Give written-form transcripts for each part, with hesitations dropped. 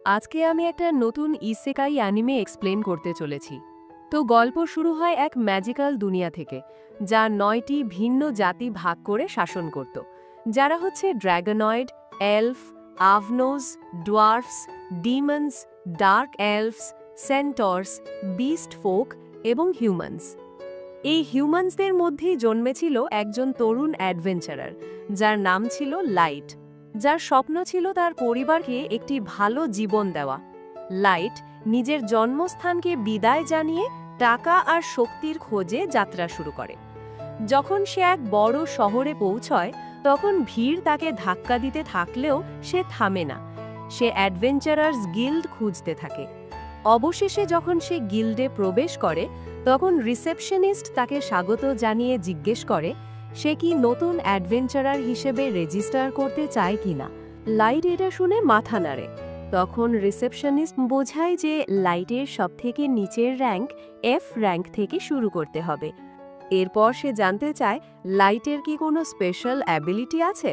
আজকে আমি একটা নতুন ইসেকাই অ্যানিমে এক্সপ্লেন করতে চলেছি। তো গল্প শুরু হয় এক ম্যাজিক্যাল দুনিয়া থেকে, যা ৯টি ভিন্ন জাতি ভাগ করে শাসন করত, যারা হচ্ছে ড্র্যাগনয়েড, এলফ, আভনোজ, dwarfs, demons, dark elves, centaurs, beast folk এবং হিউম্যানস। এই হিউম্যানসদের মধ্যেই জন্মেছিল একজন তরুণ অ্যাডভেঞ্চারার, যার নাম ছিল লাইট, যার স্বপ্ন ছিল তার পরিবারকে একটি ভালো জীবন দেওয়া। লাইট নিজের জন্মস্থানকে বিদায় জানিয়ে টাকা আর শক্তির খোঁজে যাত্রা শুরু করে। যখন সে এক বড় শহরে পৌঁছয়, তখন ভিড় তাকে ধাক্কা দিতে থাকলেও সে থামে না। সে অ্যাডভেঞ্চারার্স গিল্ড খুঁজতে থাকে। অবশেষে যখন সে গিল্ডে প্রবেশ করে, তখন রিসেপশনিস্ট তাকে স্বাগত জানিয়ে জিজ্ঞেস করে সে কি নতুন অ্যাডভেঞ্চারার হিসেবে রেজিস্টার করতে চায় কিনা। লাইট এটা শুনে মাথা নাড়ে। তখন রিসেপশনিস্ট বোঝায় যে লাইটের সবথেকে নিচের র্যাঙ্ক এফ র্যাঙ্ক থেকে শুরু করতে হবে। এরপর সে জানতে চায় লাইটের কি কোনো স্পেশাল অ্যাবিলিটি আছে।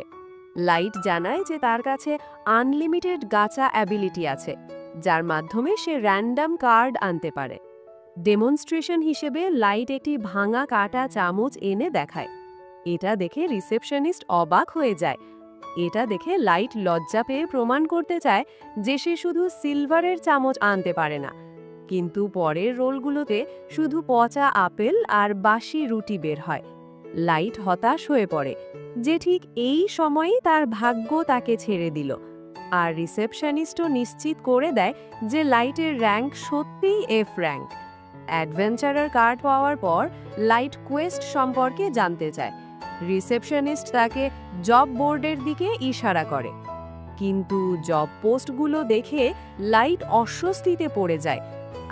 লাইট জানায় যে তার কাছে আনলিমিটেড গাচা অ্যাবিলিটি আছে, যার মাধ্যমে সে র্যান্ডম কার্ড আনতে পারে। ডেমনস্ট্রেশন হিসেবে লাইট একটি ভাঙা কাটা চামচ এনে দেখায়। এটা দেখে রিসেপশনিস্ট অবাক হয়ে যায়। এটা দেখে লাইট লজ্জা পেয়ে প্রমাণ করতে চায় যে সে শুধু সিলভারের চামচ আনতে পারে না। কিন্তু পরের রোলগুলোতে শুধু পচা আপেল আর বাসি রুটি বের হয়। লাইট হতাশ হয়ে পড়ে যে ঠিক এই সময়ই তার ভাগ্য তাকে ছেড়ে দিল। আর রিসেপশনিস্টও নিশ্চিত করে দেয় যে লাইটের র্যাঙ্ক সত্যিই এফ র্যাঙ্ক। অ্যাডভেঞ্চারার কার্ড পাওয়ার পর লাইট কোয়েস্ট সম্পর্কে জানতে চায়। রিসেপশনিস্ট তাকে জব বোর্ডের দিকে ইশারা করে, কিন্তু জব পোস্টগুলো দেখে লাইট অস্বস্তিতে পড়ে যায়।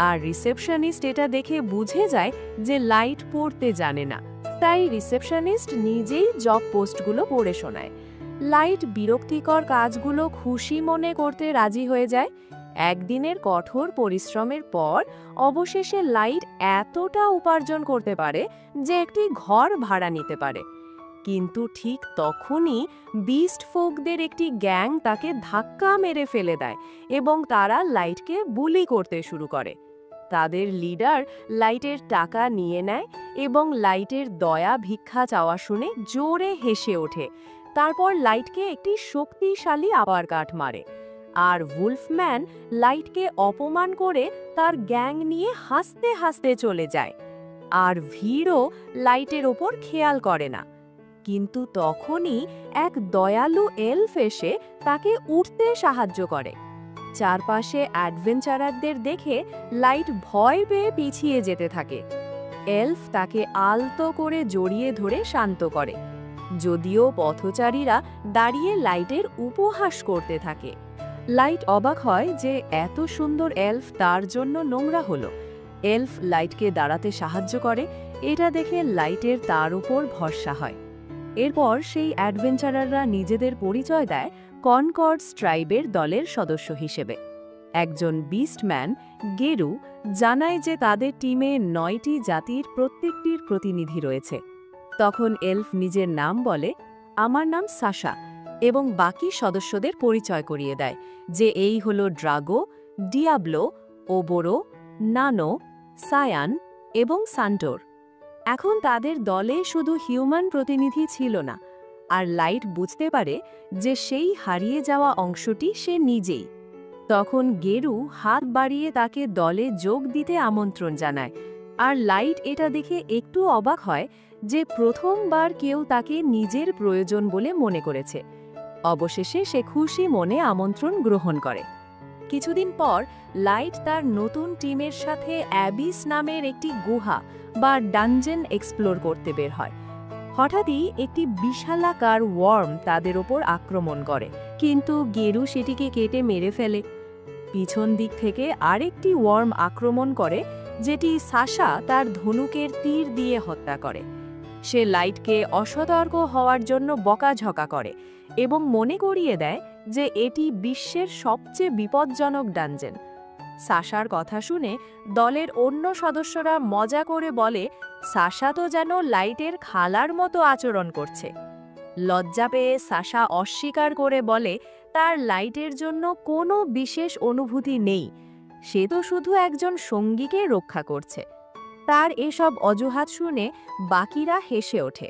আর রিসেপশনিস্ট এটা দেখে বুঝে যায় যে লাইট পড়তে জানে না। তাই রিসেপশনিস্ট নিজেই জব পোস্টগুলো পড়ে শোনায়। লাইট বিরক্তিকর কাজগুলো খুশি মনে করতে রাজি হয়ে যায়। একদিনের কঠোর পরিশ্রমের পর অবশেষে লাইট এতটা উপার্জন করতে পারে যে একটি ঘর ভাড়া নিতে পারে। কিন্তু ঠিক তখনই বিস্ট ফোকদের একটি গ্যাং তাকে ধাক্কা মেরে ফেলে দেয় এবং তারা লাইটকে বুলি করতে শুরু করে। তাদের লিডার লাইটের টাকা নিয়ে নেয় এবং লাইটের দয়া ভিক্ষা চাওয়া শুনে জোরে হেসে ওঠে। তারপর লাইটকে একটি শক্তিশালী আবার কাঠ মারে। আর উলফম্যান লাইটকে অপমান করে তার গ্যাং নিয়ে হাসতে হাসতে চলে যায়। আর ভিড়ও লাইটের ওপর খেয়াল করে না। কিন্তু তখনই এক দয়ালু এলফ এসে তাকে উঠতে সাহায্য করে। চারপাশে অ্যাডভেঞ্চারারদের দেখে লাইট ভয় পেয়ে পিছিয়ে যেতে থাকে। এলফ তাকে আলতো করে জড়িয়ে ধরে শান্ত করে, যদিও পথচারীরা দাঁড়িয়ে লাইটের উপহাস করতে থাকে। লাইট অবাক হয় যে এত সুন্দর এলফ তার জন্য নোংরা হলো। এলফ লাইটকে দাঁড়াতে সাহায্য করে। এটা দেখে লাইটের তার উপর ভরসা হয়। এরপর সেই অ্যাডভেঞ্চারাররা নিজেদের পরিচয় দেয় কনকর্ডস ট্রাইবের দলের সদস্য হিসেবে। একজন বিস্টম্যান গেরু জানায় যে তাদের টিমে ৯টি জাতির প্রত্যেকটির প্রতিনিধি রয়েছে। তখন এলফ নিজের নাম বলে, আমার নাম সাশা, এবং বাকি সদস্যদের পরিচয় করিয়ে দেয় যে এই হলো ড্রাগো, ডিয়াবলো, ওবোরো, নানো, সায়ান এবং সান্টোর। এখন তাদের দলে শুধু হিউম্যান প্রতিনিধি ছিল না, আর লাইট বুঝতে পারে যে সেই হারিয়ে যাওয়া অংশটি সে নিজেই। তখন গেরু হাত বাড়িয়ে তাকে দলে যোগ দিতে আমন্ত্রণ জানায়। আর লাইট এটা দেখে একটু অবাক হয় যে প্রথমবার কেউ তাকে নিজের প্রয়োজন বলে মনে করেছে। অবশেষে সে খুশি মনে আমন্ত্রণ গ্রহণ করে। কিছুদিন পর লাইট তার নতুন টিমের সাথে অ্যাবিস নামের একটি গুহা বা ডানজেন এক্সপ্লোর করতে বের হয়। হঠাৎই একটি বিশালাকার ওয়ার্ম তাদের ওপর আক্রমণ করে, কিন্তু গেরু সেটিকে কেটে মেরে ফেলে। পিছন দিক থেকে আরেকটি ওয়ার্ম আক্রমণ করে, যেটি সাশা তার ধনুকের তীর দিয়ে হত্যা করে। সে লাইটকে অসতর্ক হওয়ার জন্য বকাঝকা করে এবং মনে করিয়ে দেয় যে এটি বিশ্বের সবচেয়ে বিপজ্জনক ডানজেন। সাশার কথা শুনে দলের অন্য সদস্যরা মজা করে বলে, সাশা তো যেন লাইটের খালার মতো আচরণ করছে। লজ্জা পেয়ে সাশা অস্বীকার করে বলে তার লাইটের জন্য কোনো বিশেষ অনুভূতি নেই, সে তো শুধু একজন সঙ্গীকে রক্ষা করছে। তার এসব অজুহাত শুনে বাকিরা হেসে ওঠে।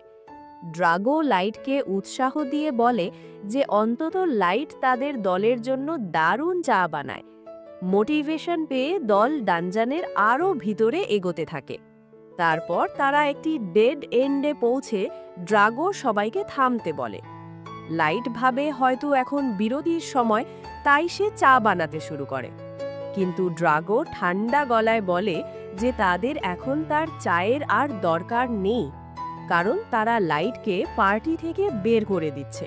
ড্রাগো লাইটকে উৎসাহ দিয়ে বলে যে অন্তত লাইট তাদের দলের জন্য দারুণ চা বানায়। মোটিভেশন পেয়ে দল ডানজানের আরও ভিতরে এগোতে থাকে। তারপর তারা একটি ডেড এন্ডে পৌঁছে ড্রাগো সবাইকে থামতে বলে। লাইট ভাবে হয়তো এখন বিরতির সময়, তাই সে চা বানাতে শুরু করে। কিন্তু ড্রাগো ঠান্ডা গলায় বলে যে তাদের এখন তার চায়ের আর দরকার নেই, কারণ তারা লাইটকে পার্টি থেকে বের করে দিচ্ছে।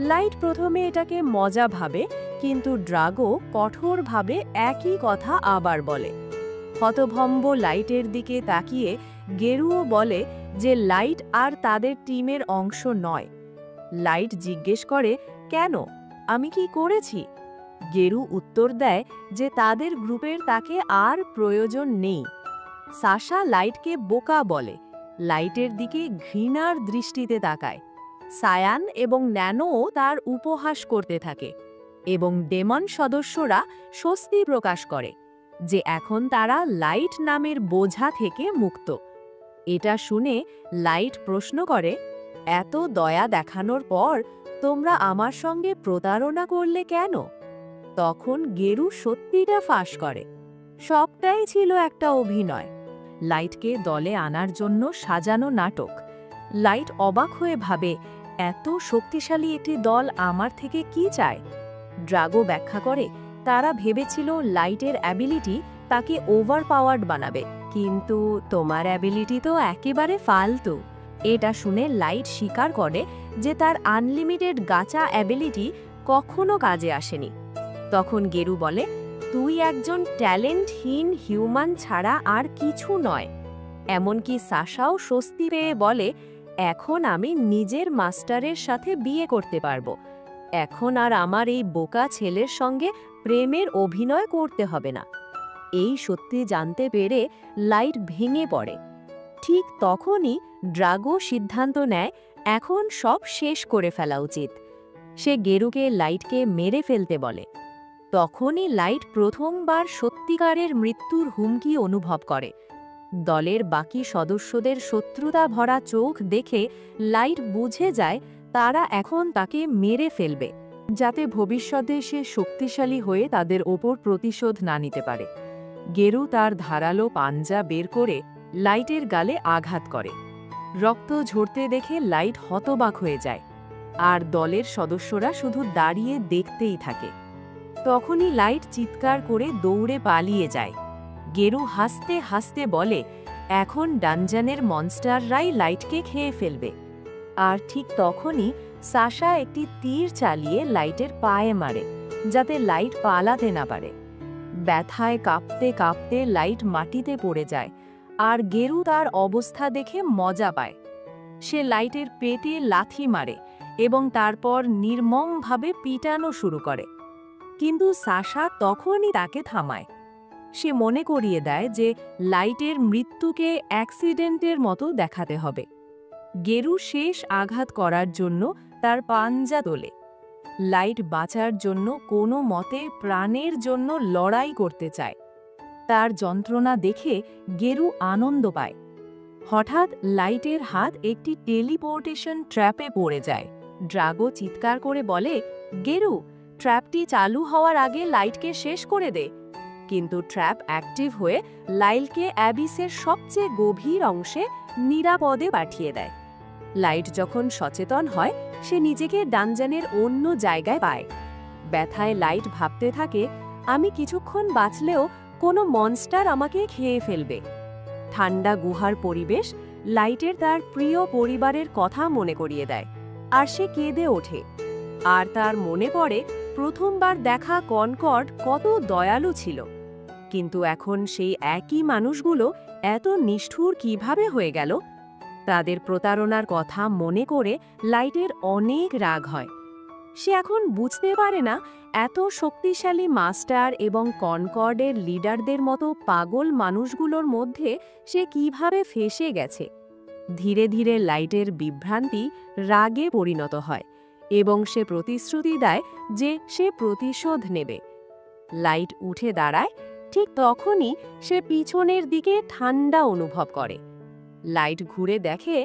লাইট প্রথমে এটাকে মজা ভাবে, কিন্তু ড্রাগো কঠোরভাবে একই কথা আবার বলে। হতভম্ব লাইটের দিকে তাকিয়ে গেরুও বলে যে লাইট আর তাদের টিমের অংশ নয়। লাইট জিজ্ঞেস করে, কেন, আমি কি করেছি? গেরু উত্তর দেয় যে তাদের গ্রুপের তাকে আর প্রয়োজন নেই। সাশা লাইটকে বোকা বলে, লাইটের দিকে ঘৃণার দৃষ্টিতে তাকায়। সায়ান এবং ন্যানোও তার উপহাস করতে থাকে, এবং ডেমন সদস্যরা স্বস্তি প্রকাশ করে যে এখন তারা লাইট নামের বোঝা থেকে মুক্ত। এটা শুনে লাইট প্রশ্ন করে, এত দয়া দেখানোর পর তোমরা আমার সঙ্গে প্রতারণা করলে কেন? তখন গেরু সত্যিটা ফাঁস করে, সবটাই ছিল একটা অভিনয়, লাইটকে দলে আনার জন্য সাজানো নাটক। লাইট অবাক হয়ে ভাবে, এত শক্তিশালী একটি দল আমার থেকে কি চায়? ড্রাগো ব্যাখ্যা করে, তারা ভেবেছিল লাইটের অ্যাবিলিটি তাকে ওভারপাওয়ার্ড বানাবে, কিন্তু তোমার অ্যাবিলিটি তো একেবারে ফালতু। এটা শুনে লাইট স্বীকার করে যে তার আনলিমিটেড গাচা অ্যাবিলিটি কখনো কাজে আসেনি। তখন গেরু বলে, তুই একজন ট্যালেন্টহীন হিউম্যান ছাড়া আর কিছু নয়। এমনকি সাশাও স্বস্তি পেয়ে বলে, এখন আমি নিজের মাস্টারের সাথে বিয়ে করতে পারবো। এখন আর আমার এই বোকা ছেলের সঙ্গে প্রেমের অভিনয় করতে হবে না। এই সত্যি জানতে পেরে লাইট ভেঙে পড়ে। ঠিক তখনই ড্রাগো সিদ্ধান্ত নেয় এখন সব শেষ করে ফেলা উচিত। সে গেরুকে লাইটকে মেরে ফেলতে বলে। তখনই লাইট প্রথমবার সত্যিকারের মৃত্যুর হুমকি অনুভব করে। দলের বাকি সদস্যদের শত্রুতা ভরা চোখ দেখে লাইট বুঝে যায় তারা এখন তাকে মেরে ফেলবে, যাতে ভবিষ্যতে সে শক্তিশালী হয়ে তাদের ওপর প্রতিশোধ না নিতে পারে। গেরু তার ধারালো পাঞ্জা বের করে লাইটের গালে আঘাত করে। রক্ত ঝরতে দেখে লাইট হতবাক হয়ে যায়, আর দলের সদস্যরা শুধু দাঁড়িয়ে দেখতেই থাকে। তখনই লাইট চিৎকার করে দৌড়ে পালিয়ে যায়। গেরু হাসতে হাসতে বলে, এখন ডানজানের মনস্টাররাই লাইটকে খেয়ে ফেলবে। আর ঠিক তখনই সাশা একটি তীর চালিয়ে লাইটের পায়ে মারে, যাতে লাইট পালাতে না পারে। ব্যথায় কাঁপতে কাঁপতে লাইট মাটিতে পড়ে যায়, আর গেরু তার অবস্থা দেখে মজা পায়। সে লাইটের পেটে লাথি মারে এবং তারপর নির্মমভাবে পিটানো শুরু করে। কিন্তু সাশা তখনই তাকে থামায়। সে মনে করিয়ে দেয় যে লাইটের মৃত্যুকে অ্যাক্সিডেন্টের মতো দেখাতে হবে। গেরু শেষ আঘাত করার জন্য তার পাঞ্জা তোলে। লাইট বাঁচার জন্য কোনো মতে প্রাণের জন্য লড়াই করতে চায়। তার যন্ত্রণা দেখে গেরু আনন্দ পায়। হঠাৎ লাইটের হাত একটি টেলিপোর্টেশন ট্র্যাপে পড়ে যায়। ড্রাগো চিৎকার করে বলে, গেরু, ট্র্যাপটি চালু হওয়ার আগে লাইটকে শেষ করে দে। কিন্তু ট্র্যাপ অ্যাক্টিভ হয়ে লাইলকে অ্যাবিসের সবচেয়ে গভীর অংশে নিরাপদে পাঠিয়ে দেয়। লাইট যখন সচেতন হয়, সে নিজেকে ডানজানের অন্য জায়গায় পায়। ব্যথায় লাইট ভাবতে থাকে, আমি কিছুক্ষণ বাঁচলেও কোনো মনস্টার আমাকে খেয়ে ফেলবে। ঠান্ডা গুহার পরিবেশ লাইটের তার প্রিয় পরিবারের কথা মনে করিয়ে দেয়, আর সে কেঁদে ওঠে। আর তার মনে পড়ে প্রথমবার দেখা কনকর্ড কত দয়ালু ছিল, কিন্তু এখন সেই একই মানুষগুলো এত নিষ্ঠুর কিভাবে হয়ে গেল। তাদের প্রতারণার কথা মনে করে লাইটের অনেক রাগ হয়। সে এখন বুঝতে পারে না এত শক্তিশালী মাস্টার এবং কনকর্ডের লিডারদের মতো পাগল মানুষগুলোর মধ্যে সে কিভাবে ফেঁসে গেছে। ধীরে ধীরে লাইটের বিভ্রান্তি রাগে পরিণত হয় এবং সে প্রতিশ্রুতি দেয় যে সে প্রতিশোধ নেবে। লাইট উঠে দাঁড়ায়, ঠিক তখনই সে পিছনের দিকে ঠান্ডা অনুভব করে। লাইট ঘুরে দেখে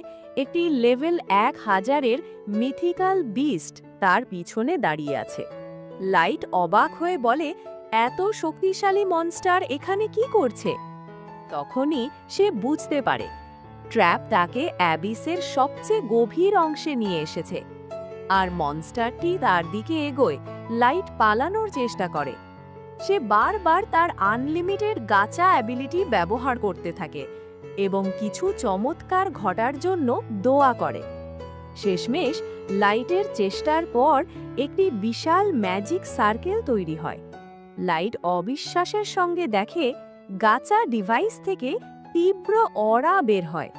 একটি লেভেল 1000-এর মিথিক্যাল বিস্ট তার পিছনে দাঁড়িয়ে আছে। লাইট অবাক হয়ে বলে, এত শক্তিশালী মনস্টার এখানে কি করছে? তখনই সে বুঝতে পারে ট্র্যাপ তাকে অ্যাবিসের সবচেয়ে গভীর অংশে নিয়ে এসেছে, আর মনস্টারটি তার দিকে এগোয়। লাইট পালানোর চেষ্টা করে। সে বারবার তার আনলিমিটেড গাচা অ্যাবিলিটি ব্যবহার করতে থাকে এবং কিছু চমৎকার ঘটার জন্য দোয়া করে। শেষমেশ লাইটের চেষ্টার পর একটি বিশাল ম্যাজিক সার্কেল তৈরি হয়। লাইট অবিশ্বাসের সঙ্গে দেখে গাচা ডিভাইস থেকে তীব্র অরা বের হয়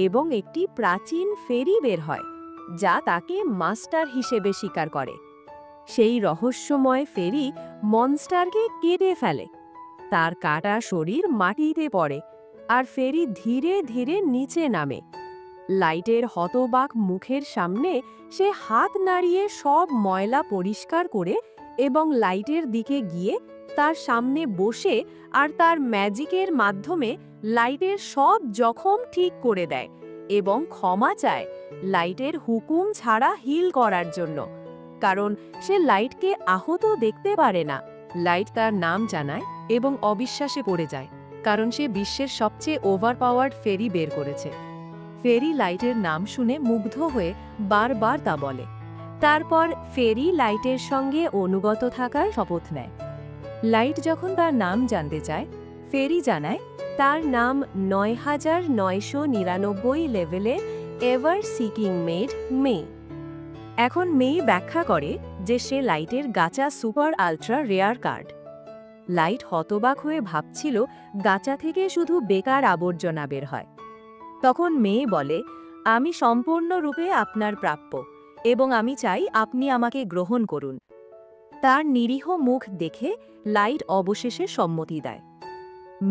এবং একটি প্রাচীন ফেরি বের হয়, যা তাকে মাস্টার হিসেবে স্বীকার করে। সেই রহস্যময় ফেরি মনস্টারকে কেটে ফেলে। তার কাটা শরীর মাটিতে পড়ে আর ফেরি ধীরে ধীরে নিচে নামে। লাইটের হতবাক মুখের সামনে সে হাত নাড়িয়ে সব ময়লা পরিষ্কার করে এবং লাইটের দিকে গিয়ে তার সামনে বসে আর তার ম্যাজিকের মাধ্যমে লাইটের সব জখম ঠিক করে দেয় এবং ক্ষমা চায় লাইটের হুকুম ছাড়া হিল করার জন্য, কারণ সে লাইটকে আহত দেখতে পারে না। লাইট তার নাম জানায় এবং অবিশ্বাসে পড়ে যায়, কারণ সে বিশ্বের সবচেয়ে ওভারপাওয়ার্ড ফেরি বের করেছে। ফেরি লাইটের নাম শুনে মুগ্ধ হয়ে বারবার তা বলে। তারপর ফেরি লাইটের সঙ্গে অনুগত থাকার শপথ নেয়। লাইট যখন তার নাম জানতে চায়, ফেরি জানায় তার নাম 9999 লেভেলে এভার সিকিং মেড মে। এখন মে ব্যাখ্যা করে যে সে লাইটের gacha super ultra rare card. Light হতবাক হয়ে ভাবছিল গাচা থেকে শুধু বেকার আবর্জনা বের হয়। তখন মে বলে, আমি সম্পূর্ণরূপে আপনার প্রাপ্য এবং আমি চাই আপনি আমাকে গ্রহণ করুন। তার নিরীহ মুখ দেখে লাইট অবশেষে সম্মতি দেয়।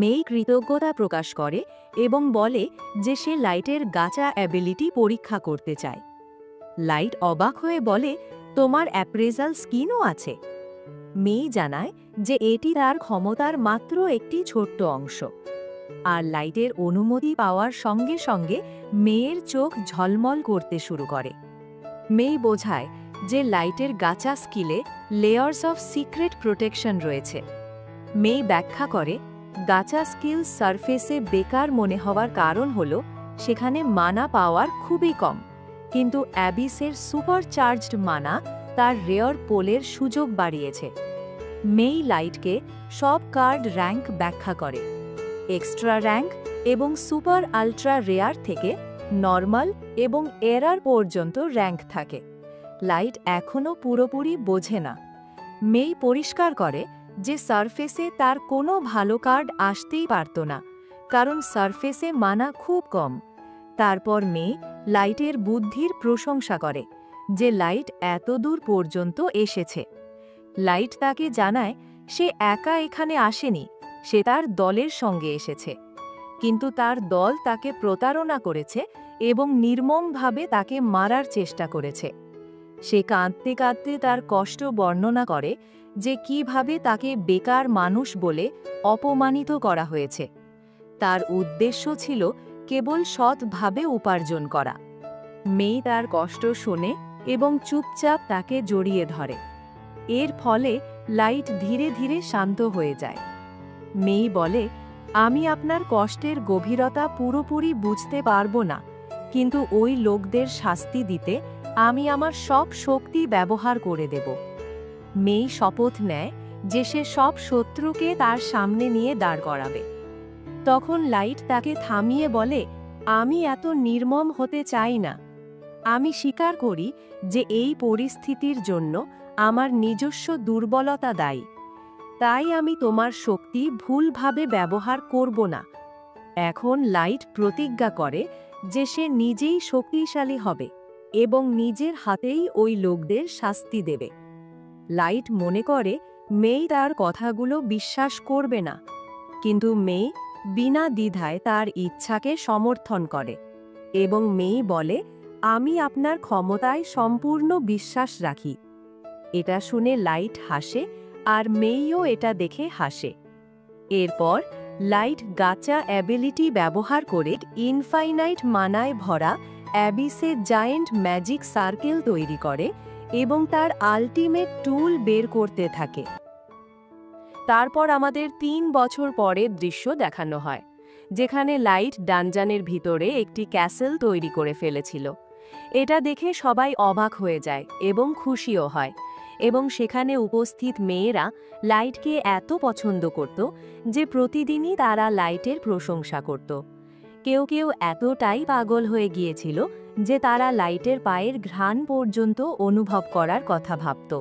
মে কৃতজ্ঞতা প্রকাশ করে এবং বলে যে সে লাইটের গাচা অ্যাবিলিটি পরীক্ষা করতে চায়। লাইট অবাক হয়ে বলে, তোমার অ্যাপ্রেজাল স্কিনও আছে? মে জানায় যে এটি তার ক্ষমতার মাত্র একটি ছোট্ট অংশ। আর লাইটের অনুমতি পাওয়ার সঙ্গে সঙ্গে মেয়ের চোখ ঝলমল করতে শুরু করে। মে বোঝায় যে লাইটের গাচা স্কিলে লেয়ার্স অফ সিক্রেট প্রোটেকশন রয়েছে। মে ব্যাখ্যা করে গাচা স্কিল সারফেসে বেকার মনে হওয়ার কারণ হল সেখানে মানা পাওয়ার খুবই কম, কিন্তু অ্যাবিসের সুপারচার্জড মানা তার রেয়ার পোলের সুযোগ বাড়িয়েছে। মে লাইটকে সব কার্ড র্যাঙ্ক ব্যাখ্যা করে। এক্সট্রা র্যাঙ্ক এবং সুপার আল্ট্রা রেয়ার থেকে নর্মাল এবং এরার পর্যন্ত র্যাঙ্ক থাকে। লাইট এখনও পুরোপুরি বোঝে না। মে পরিষ্কার করে যে সারফেসে তার কোনো ভালো কার্ড আসতেই পারত না, কারণ সারফেসে মানা খুব কম। তারপর মে লাইটের বুদ্ধির প্রশংসা করে যে লাইট এত দূর পর্যন্ত এসেছে। লাইট তাকে জানায় সে একা এখানে আসেনি, সে তার দলের সঙ্গে এসেছে, কিন্তু তার দল তাকে প্রতারণা করেছে এবং নির্মমভাবে তাকে মারার চেষ্টা করেছে। সে কাঁদতে কাঁদতে তার কষ্ট বর্ণনা করে যে কিভাবে তাকে বেকার মানুষ বলে অপমানিত করা হয়েছে। তার উদ্দেশ্য ছিল কেবল সৎভাবে উপার্জন করা। মে তার কষ্ট শোনে এবং চুপচাপ তাকে জড়িয়ে ধরে। এর ফলে লাইট ধীরে ধীরে শান্ত হয়ে যায়। মে বলে, আমি আপনার কষ্টের গভীরতা পুরোপুরি বুঝতে পারবো না, কিন্তু ওই লোকদের শাস্তি দিতে আমি আমার সব শক্তি ব্যবহার করে দেব। মে শপথ নেয় যে সে সব শত্রুকে তার সামনে নিয়ে দাঁড় করাবে। তখন লাইট তাকে থামিয়ে বলে, আমি এত নির্মম হতে চাই না। আমি স্বীকার করি যে এই পরিস্থিতির জন্য আমার নিজস্ব দুর্বলতা দায়ী। তাই আমি তোমার শক্তি ভুলভাবে ব্যবহার করব না। এখন লাইট প্রতিজ্ঞা করে যে সে নিজেই শক্তিশালী হবে এবং নিজের হাতেই ওই লোকদের শাস্তি দেবে। লাইট মনে করে মে তার কথাগুলো বিশ্বাস করবে না, কিন্তু মে বিনা দ্বিধায় তার ইচ্ছাকে সমর্থন করে এবং মে বলে, আমি আপনার ক্ষমতায় সম্পূর্ণ বিশ্বাস রাখি। এটা শুনে লাইট হাসে আর মেইও এটা দেখে হাসে। এরপর লাইট গাচা অ্যাবিলিটি ব্যবহার করে ইনফাইনাইট মানায় ভরা অ্যাবিসে জায়েন্ট ম্যাজিক সার্কেল তৈরি করে এবং তার আল্টিমেট টুল বের করতে থাকে। তারপর আমাদের ৩ বছর পরের দৃশ্য দেখানো হয়, যেখানে লাইট ডানজানের ভিতরে একটি ক্যাসেল তৈরি করে ফেলেছিল। এটা দেখে সবাই অবাক হয়ে যায় এবং খুশিও হয়, এবং সেখানে উপস্থিত মেয়েরা লাইটকে এত পছন্দ করত যে প্রতিদিনই তারা লাইটের প্রশংসা করত। কেউ কেউ এতটাই পাগল হয়ে গিয়েছিল যে তারা লাইটের পায়ের ঘ্রাণ পর্যন্ত অনুভব করার কথা ভাবত।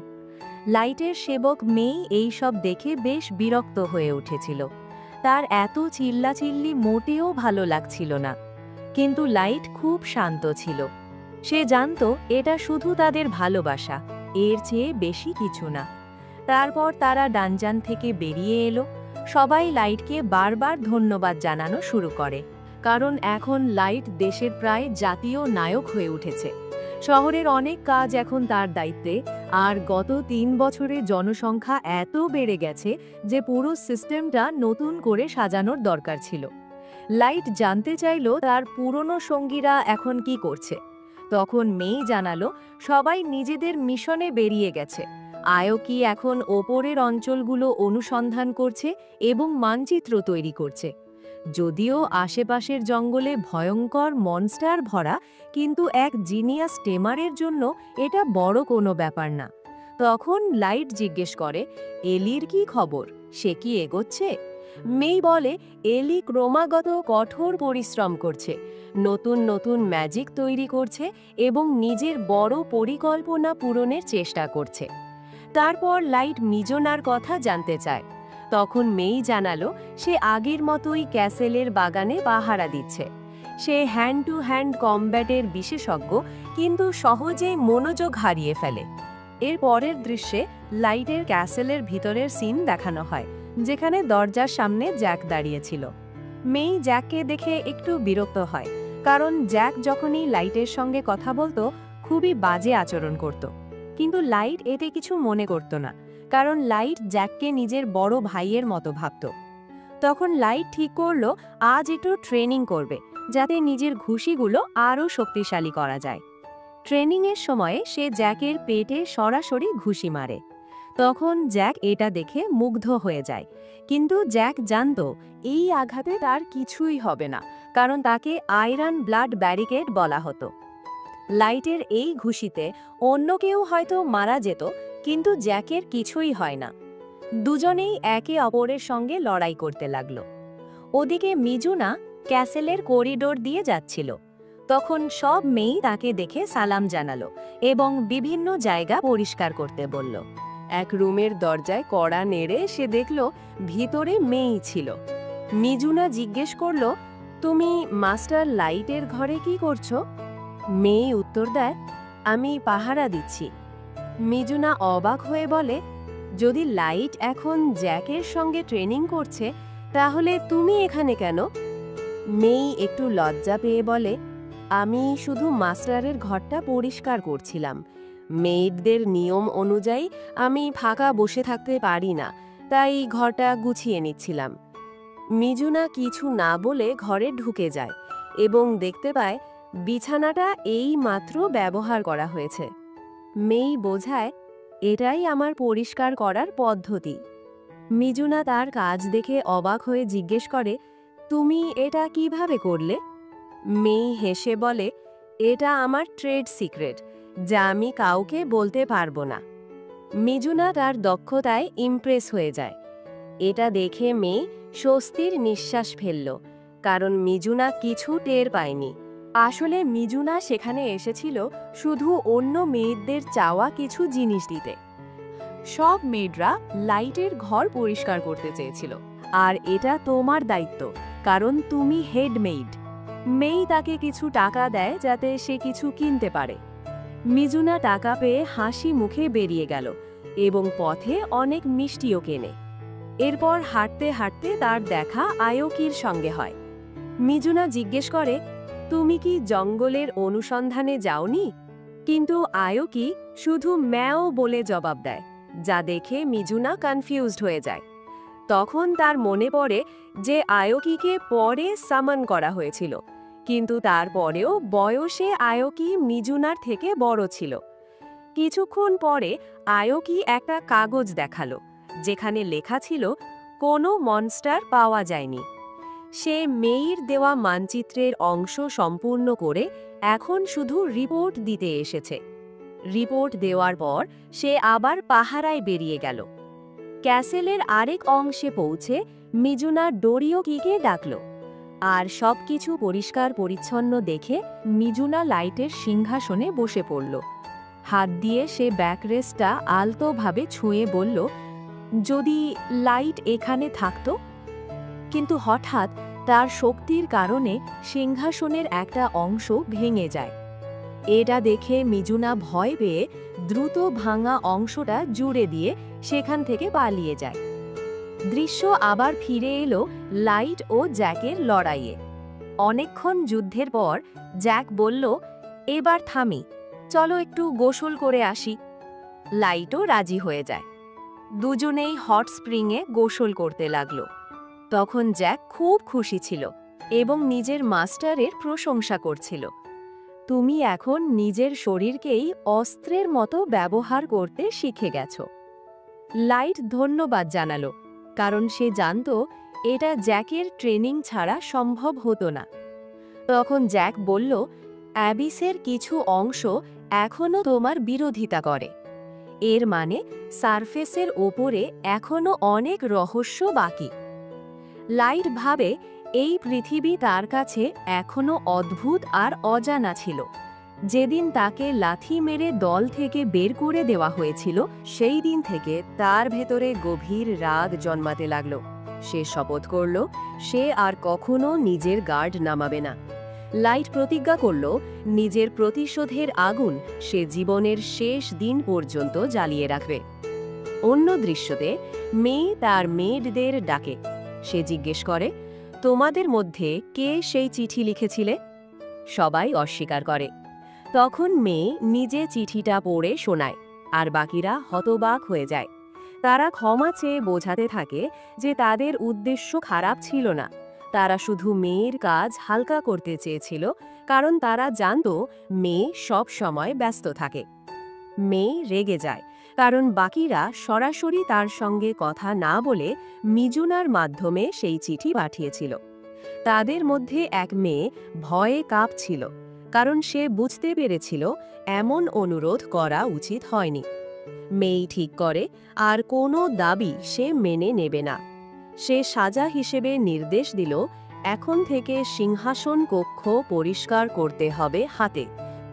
লাইটের সেবক মেই এই সব দেখে বেশ বিরক্ত হয়ে উঠেছিল। তার এত চিল্লাচিল্লি মোটেও ভালো লাগছিল না। কিন্তু লাইট খুব শান্ত ছিল। সে জানত এটা শুধু তাদের ভালোবাসা, এর চেয়ে বেশি কিছু না। তারপর তারা ডানজান থেকে বেরিয়ে এলো। সবাই লাইটকে বারবার ধন্যবাদ জানানো শুরু করে, কারণ এখন লাইট দেশের প্রায় জাতীয় নায়ক হয়ে উঠেছে। শহরের অনেক কাজ এখন তার দায়িত্বে, আর গত ৩ বছরে জনসংখ্যা এত বেড়ে গেছে যে পুরো সিস্টেমটা নতুন করে সাজানোর দরকার ছিল। লাইট জানতে চাইল তার পুরনো সঙ্গীরা এখন কি করছে। তখন মেই জানালো সবাই নিজেদের মিশনে বেরিয়ে গেছে। আয়োকি এখন ওপরের অঞ্চলগুলো অনুসন্ধান করছে এবং মানচিত্র তৈরি করছে। যদিও আশেপাশের জঙ্গলে ভয়ঙ্কর মনস্টার ভরা, কিন্তু এক জিনিয়াস টেমারের জন্য এটা বড় কোনো ব্যাপার না। তখন লাইট জিজ্ঞেস করে, এলির কি খবর, সে কি এগোচ্ছে? মেই বলে, এলি ক্রমাগত কঠোর পরিশ্রম করছে, নতুন নতুন ম্যাজিক তৈরি করছে এবং নিজের বড় পরিকল্পনা পূরণের চেষ্টা করছে। তারপর লাইট মিজোনার কথা জানতে চায়। তখন মেই জানালো সে আগের মতোই ক্যাসেলের বাগানে পাহারা দিচ্ছে। সে হ্যান্ড টু হ্যান্ড কমব্যাটের বিশেষজ্ঞ, কিন্তু সহজেই মনোযোগ হারিয়ে ফেলে। এর পরের দৃশ্যে লাইটের ক্যাসেলের ভিতরের সিন দেখানো হয়, যেখানে দরজার সামনে জ্যাক দাঁড়িয়েছিল। মেই জ্যাককে দেখে একটু বিরক্ত হয়, কারণ জ্যাক যখনই লাইটের সঙ্গে কথা বলতো খুবই বাজে আচরণ করত। কিন্তু লাইট এতে কিছু মনে করত না, কারণ লাইট জ্যাককে নিজের বড় ভাইয়ের মতো ভাবত। তখন লাইট ঠিক করলো আজ একটু ট্রেনিং করবে, যাতে নিজের ঘুষিগুলো আরও শক্তিশালী করা যায়। ট্রেনিংয়ের সময়ে সে জ্যাকের পেটে সরাসরি ঘুষি মারে। তখন জ্যাক এটা দেখে মুগ্ধ হয়ে যায়, কিন্তু জ্যাক জানত এই আঘাতে তার কিছুই হবে না, কারণ তাকে আয়রন ব্লাড ব্যারিকেড বলা হতো। লাইটের এই ঘুষিতে অন্য কেউ হয়তো মারা যেত, কিন্তু জ্যাকের কিছুই হয় না। দুজনেই একে অপরের সঙ্গে লড়াই করতে লাগলো। ওদিকে মিজুনা ক্যাসেলের করিডোর দিয়ে যাচ্ছিল। তখন সব মেয়ে তাকে দেখে সালাম জানালো এবং বিভিন্ন জায়গা পরিষ্কার করতে বলল। এক রুমের দরজায় কড়া নেড়ে সে দেখল ভিতরে মেয়েই ছিল। মিজুনা জিজ্ঞেস করল, তুমি মাস্টার লাইটের ঘরে কি করছো? মেয়ে উত্তর দেয়, আমি পাহারা দিচ্ছি। মিজুনা অবাক হয়ে বলে, যদি লাইট এখন জ্যাকের সঙ্গে ট্রেনিং করছে, তাহলে তুমি এখানে কেন? মেই একটু লজ্জা পেয়ে বলে, আমি শুধু মাস্টারের ঘরটা পরিষ্কার করছিলাম। মেয়েদের নিয়ম অনুযায়ী আমি ফাঁকা বসে থাকতে পারি না, তাই ঘরটা গুছিয়ে নিচ্ছিলাম। মিজুনা কিছু না বলে ঘরে ঢুকে যায় এবং দেখতে পায় বিছানাটা এই মাত্র ব্যবহার করা হয়েছে। মেই বোঝায়, এটাই আমার পরিষ্কার করার পদ্ধতি। মিজুনা তার কাজ দেখে অবাক হয়ে জিজ্ঞেস করে, তুমি এটা কিভাবে করলে? মেই হেসে বলে, এটা আমার ট্রেড সিক্রেট, যা আমি কাউকে বলতে পারবো না। মিজুনা তার দক্ষতায় ইমপ্রেস হয়ে যায়। এটা দেখে মেই স্বস্তির নিঃশ্বাস ফেলল, কারণ মিজুনা কিছু টের পায়নি। আসলে মিজুনা সেখানে এসেছিল শুধু অন্য মেয়েদের চাওয়া কিছু জিনিস দিতে। সব মেয়েরা লাইটের ঘর পরিষ্কার করতে চেয়েছিল, আর এটা তোমার দায়িত্ব, কারণ তুমি হেড মেইড। মেই তাকে কিছু টাকা দেয় যাতে সে কিছু কিনতে পারে। মিজুনা টাকা পেয়ে হাসি মুখে বেরিয়ে গেল এবং পথে অনেক মিষ্টিও কেনে। এরপর হাঁটতে হাঁটতে তার দেখা আয়োকির সঙ্গে হয়। মিজুনা জিজ্ঞেস করে, তুমি কি জঙ্গলের অনুসন্ধানে যাওনি? কিন্তু আয়োকি শুধু ম্যাও বলে জবাব দেয়, যা দেখে মিজুনা কনফিউজড হয়ে যায়। তখন তার মনে পড়ে যে আয়োকিকে পরে সামন করা হয়েছিল, কিন্তু তারপরেও বয়সে আয়োকি মিজুনার থেকে বড় ছিল। কিছুক্ষণ পরে আয়োকি একটা কাগজ দেখালো, যেখানে লেখা ছিল কোনো মনস্টার পাওয়া যায়নি। সে মেইর দেওয়া মানচিত্রের অংশ সম্পূর্ণ করে এখন শুধু রিপোর্ট দিতে এসেছে। রিপোর্ট দেওয়ার পর সে আবার পাহারায় বেরিয়ে গেল। ক্যাসেলের আরেক অংশে পৌঁছে মিজুনা ডোরিওকিকে ডাকল, আর সবকিছু পরিষ্কার পরিচ্ছন্ন দেখে মিজুনা লাইটের সিংহাসনে বসে পড়ল। হাত দিয়ে সে ব্যাকরেস্টটা আলতোভাবে ছুঁয়ে বলল, যদি লাইট এখানে থাকতো। কিন্তু হঠাৎ তার শক্তির কারণে সিংহাসনের একটা অংশ ভেঙে যায়। এটা দেখে মিজুনা ভয় পেয়ে দ্রুত ভাঙা অংশটা জুড়ে দিয়ে সেখান থেকে পালিয়ে যায়। দৃশ্য আবার ফিরে এলো লাইট ও জ্যাকের লড়াইয়ে। অনেকক্ষণ যুদ্ধের পর জ্যাক বলল, এবার থামি, চলো একটু গোসল করে আসি। লাইটও রাজি হয়ে যায়। দুজনেই হট স্প্রিংয়ে গোসল করতে লাগলো। তখন জ্যাক খুব খুশি ছিল এবং নিজের মাস্টারের প্রশংসা করছিল। তুমি এখন নিজের শরীরকেই অস্ত্রের মতো ব্যবহার করতে শিখে গেছো। লাইট ধন্যবাদ জানালো, কারণ সে জানত এটা জ্যাকের ট্রেনিং ছাড়া সম্ভব হতো না। তখন জ্যাক বলল, অ্যাবিসের কিছু অংশ এখনও তোমার বিরোধিতা করে। এর মানে সারফেসের ওপরে এখনও অনেক রহস্য বাকি। লাইট ভাবে এই পৃথিবী তার কাছে এখনও অদ্ভুত আর অজানা ছিল। যেদিন তাকে লাথি মেরে দল থেকে বের করে দেওয়া হয়েছিল, সেই দিন থেকে তার ভেতরে গভীর রাগ জন্মাতে লাগল। সে শপথ করল সে আর কখনো নিজের গার্ড নামাবে না। লাইট প্রতিজ্ঞা করল নিজের প্রতিশোধের আগুন সে জীবনের শেষ দিন পর্যন্ত জ্বালিয়ে রাখবে। অন্য দৃশ্যতে মেয়ে তার মেয়েদের ডাকে। সে জিজ্ঞেস করে, তোমাদের মধ্যে কে সেই চিঠি লিখেছিলে? সবাই অস্বীকার করে। তখন মেয়ে নিজে চিঠিটা পড়ে শোনায়, আর বাকিরা হতবাক হয়ে যায়। তারা ক্ষমা চেয়ে বোঝাতে থাকে যে তাদের উদ্দেশ্য খারাপ ছিল না, তারা শুধু মেয়ের কাজ হালকা করতে চেয়েছিল, কারণ তারা জানত মেয়ে সব সময় ব্যস্ত থাকে। মেয়ে রেগে যায়, কারণ বাকিরা সরাসরি তার সঙ্গে কথা না বলে মিজুনার মাধ্যমে সেই চিঠি পাঠিয়েছিল। তাদের মধ্যে এক মেয়ে ভয়ে কাঁপছিল, কারণ সে বুঝতে পেরেছিল এমন অনুরোধ করা উচিত হয়নি। মেয়ে ঠিক করে আর কোনো দাবি সে মেনে নেবে না। সে সাজা হিসেবে নির্দেশ দিল, এখন থেকে সিংহাসন কক্ষ পরিষ্কার করতে হবে হাতে,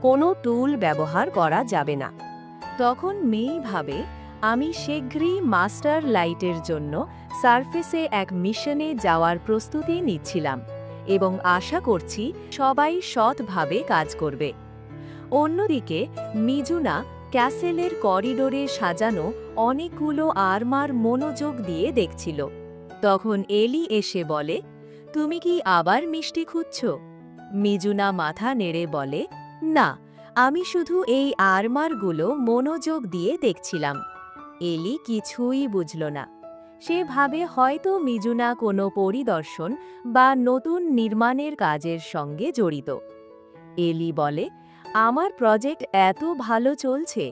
কোনো টুল ব্যবহার করা যাবে না। তখন মেয়ে ভাবে, আমি শীঘ্রই মাস্টার লাইটের জন্য সারফেসে এক মিশনে যাওয়ার প্রস্তুতি নিচ্ছিলাম এবং আশা করছি সবাই সৎভাবে কাজ করবে। অন্যদিকে মিজুনা ক্যাসেলের করিডোরে সাজানো অনেকগুলো আর্মার মনোযোগ দিয়ে দেখছিল। তখন এলি এসে বলে, তুমি কি আবার মিষ্টি খুঁজছ? মিজুনা মাথা নেড়ে বলে, না, আমি শুধু এই আর্মারগুলো মনোযোগ দিয়ে দেখছিলাম। এলি কিছুই বুঝল না। সে ভাবে হয়তো মিজুনা কোনো পরিদর্শন বা নতুন নির্মাণের কাজের সঙ্গে জড়িত। এলি বলে, আমার প্রজেক্ট এত ভালো চলছে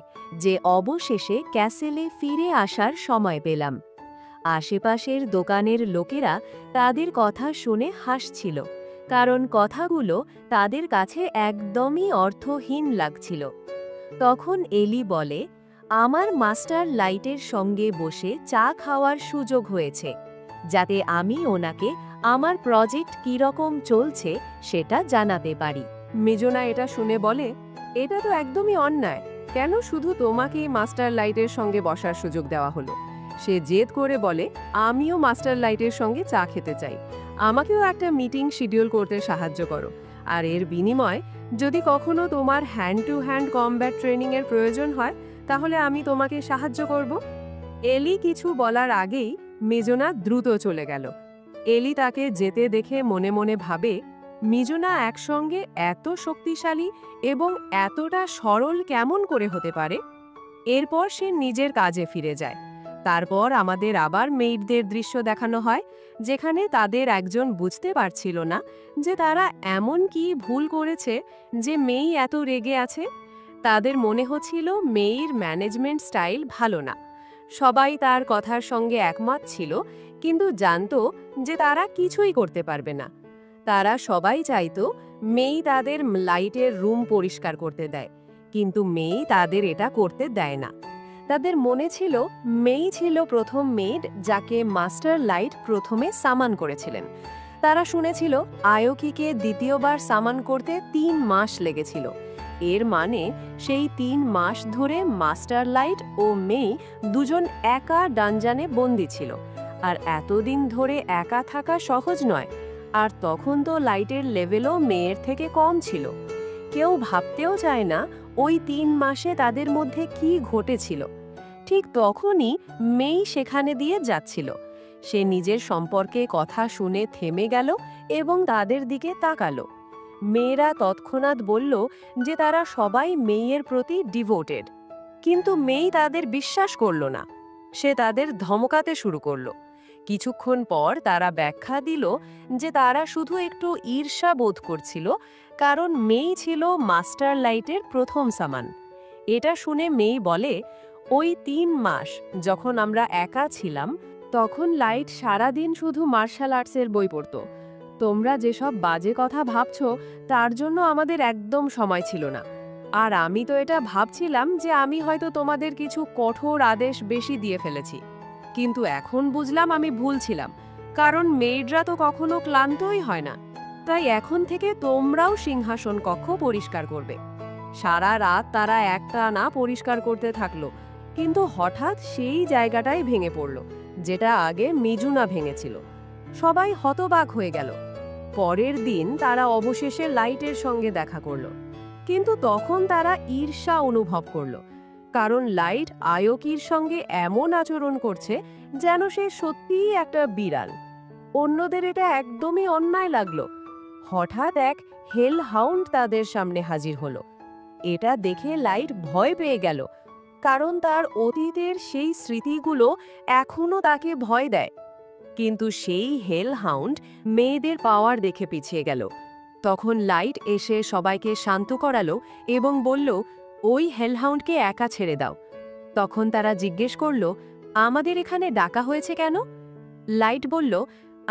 যে অবশেষে ক্যাসেলে ফিরে আসার সময় পেলাম। আশেপাশের দোকানের লোকেরা তাদের কথা শুনে হাসছিল, কারণ কথাগুলো তাদের কাছে একদমই অর্থহীন লাগছিল। তখন এলি বলে, আমার মাস্টার লাইটের সঙ্গে বসে চা খাওয়ার সুযোগ হয়েছে, যাতে আমি ওনাকে আমার প্রজেক্ট কীরকম চলছে সেটা জানাতে পারি। মিজুনা এটা শুনে বলে, এটা তো একদমই অন্যায়। কেন শুধু তোমাকেই মাস্টার লাইটের সঙ্গে বসার সুযোগ দেওয়া হলো? সে জেদ করে বলে, আমিও মাস্টার লাইটের সঙ্গে চা খেতে চাই, আমাকেও একটা মিটিং শিডিউল করতে সাহায্য করো, আর এর বিনিময়ে যদি কখনো তোমার হ্যান্ড টু হ্যান্ড কমব্যাট ট্রেনিংয়ের প্রয়োজন হয়, তাহলে আমি তোমাকে সাহায্য করব। এলি কিছু বলার আগেই মিজুনা দ্রুত চলে গেল। এলি তাকে যেতে দেখে মনে মনে ভাবে, মিজুনা একসঙ্গে এত শক্তিশালী এবং এতটা সরল কেমন করে হতে পারে? এরপর সে নিজের কাজে ফিরে যায়। তারপর আমাদের আবার মেইডদের দৃশ্য দেখানো হয়, যেখানে তাদের একজন বুঝতে পারছিল না যে তারা এমন কি ভুল করেছে যে মেই এত রেগে আছে। তাদের মনে হচ্ছিল মেইর ম্যানেজমেন্ট স্টাইল ভালো না। সবাই তার কথার সঙ্গে একমত ছিল, কিন্তু জানতো যে তারা কিছুই করতে পারবে না। তারা সবাই চাইতো মেই তাদের লাইটের রুম পরিষ্কার করতে দেয়, কিন্তু মেই তাদের এটা করতে দেয় না। তাদের মনে ছিল মেই ছিল প্রথম মেড যাকে মাস্টার লাইট প্রথমে সামান করেছিলেন। তারা শুনেছিল আয়োকিকে দ্বিতীয়বার সামান করতে 3 মাস লেগেছিল। এর মানে সেই 3 মাস ধরে মাস্টার লাইট ও মেই দুজন একা ডানজানে বন্দী ছিল। আর এতদিন ধরে একা থাকা সহজ নয়। আর তখন তো লাইটের লেভেলও মেয়ের থেকে কম ছিল। কেউ ভাবতেও চায় না ওই 3 মাসে তাদের মধ্যে কি ঘটেছিল। ঠিক তখনই মেই সেখানে দিয়ে যাচ্ছিল। সে নিজের সম্পর্কে কথা শুনে থেমে গেল এবং তাদের দিকে তাকালো। মেয়েরা তৎক্ষণাৎ বলল যে তারা সবাই মেয়ের প্রতি ডিভোটেড। কিন্তু মেই তাদের বিশ্বাস করল না। সে তাদের ধমকাতে শুরু করলো। কিছুক্ষণ পর তারা ব্যাখ্যা দিল যে তারা শুধু একটু ঈর্ষা বোধ করছিল, কারণ মেই ছিল মাস্টার লাইটের প্রথম সামান। এটা শুনে মেই বলে, ওই 3 মাস যখন আমরা একা ছিলাম, তখন লাইট সারাদিন শুধু মার্শাল আর্টসের বই পড়তো। তোমরা যেসব বাজে কথা ভাবছো তার জন্য আমাদের একদম সময় ছিল না। আর আমি তো এটা ভাবছিলাম যে আমি হয়তো তোমাদের কিছু কঠোর আদেশ বেশি দিয়ে ফেলেছি। কিন্তু এখন বুঝলাম আমি ভুল ছিলাম, কারণ মেয়েডরা তো কখনো ক্লান্তই হয় না। তাই এখন থেকে তোমরাও সিংহাসন কক্ষ পরিষ্কার করবে। সারা রাত তারা একটানা পরিষ্কার করতে থাকলো, কিন্তু হঠাৎ সেই জায়গাটাই ভেঙে পড়ল যেটা আগে মিজুনা ভেঙেছিল। সবাই হতবাক হয়ে গেল। পরের দিন তারা অবশেষে লাইটের সঙ্গে দেখা করল, কিন্তু তখন তারা ঈর্ষা অনুভব করল, কারণ লাইট আয়োকির সঙ্গে এমন আচরণ করছে যেন সে সত্যিই একটা বিড়াল। অন্যদের এটা একদমই অন্যায় লাগলো। হঠাৎ এক হেল হাউন্ড তাদের সামনে হাজির হলো। এটা দেখে লাইট ভয় পেয়ে গেল, কারণ তার অতীতের সেই স্মৃতিগুলো এখনো তাকে ভয় দেয়। কিন্তু সেই হেল হাউন্ড মেয়েদের পাওয়ার দেখে পিছিয়ে গেল। তখন লাইট এসে সবাইকে শান্ত করালো এবং বলল, ওই হেলহাউন্ডকে একা ছেড়ে দাও। তখন তারা জিজ্ঞেস করল, আমাদের এখানে ডাকা হয়েছে কেন? লাইট বলল,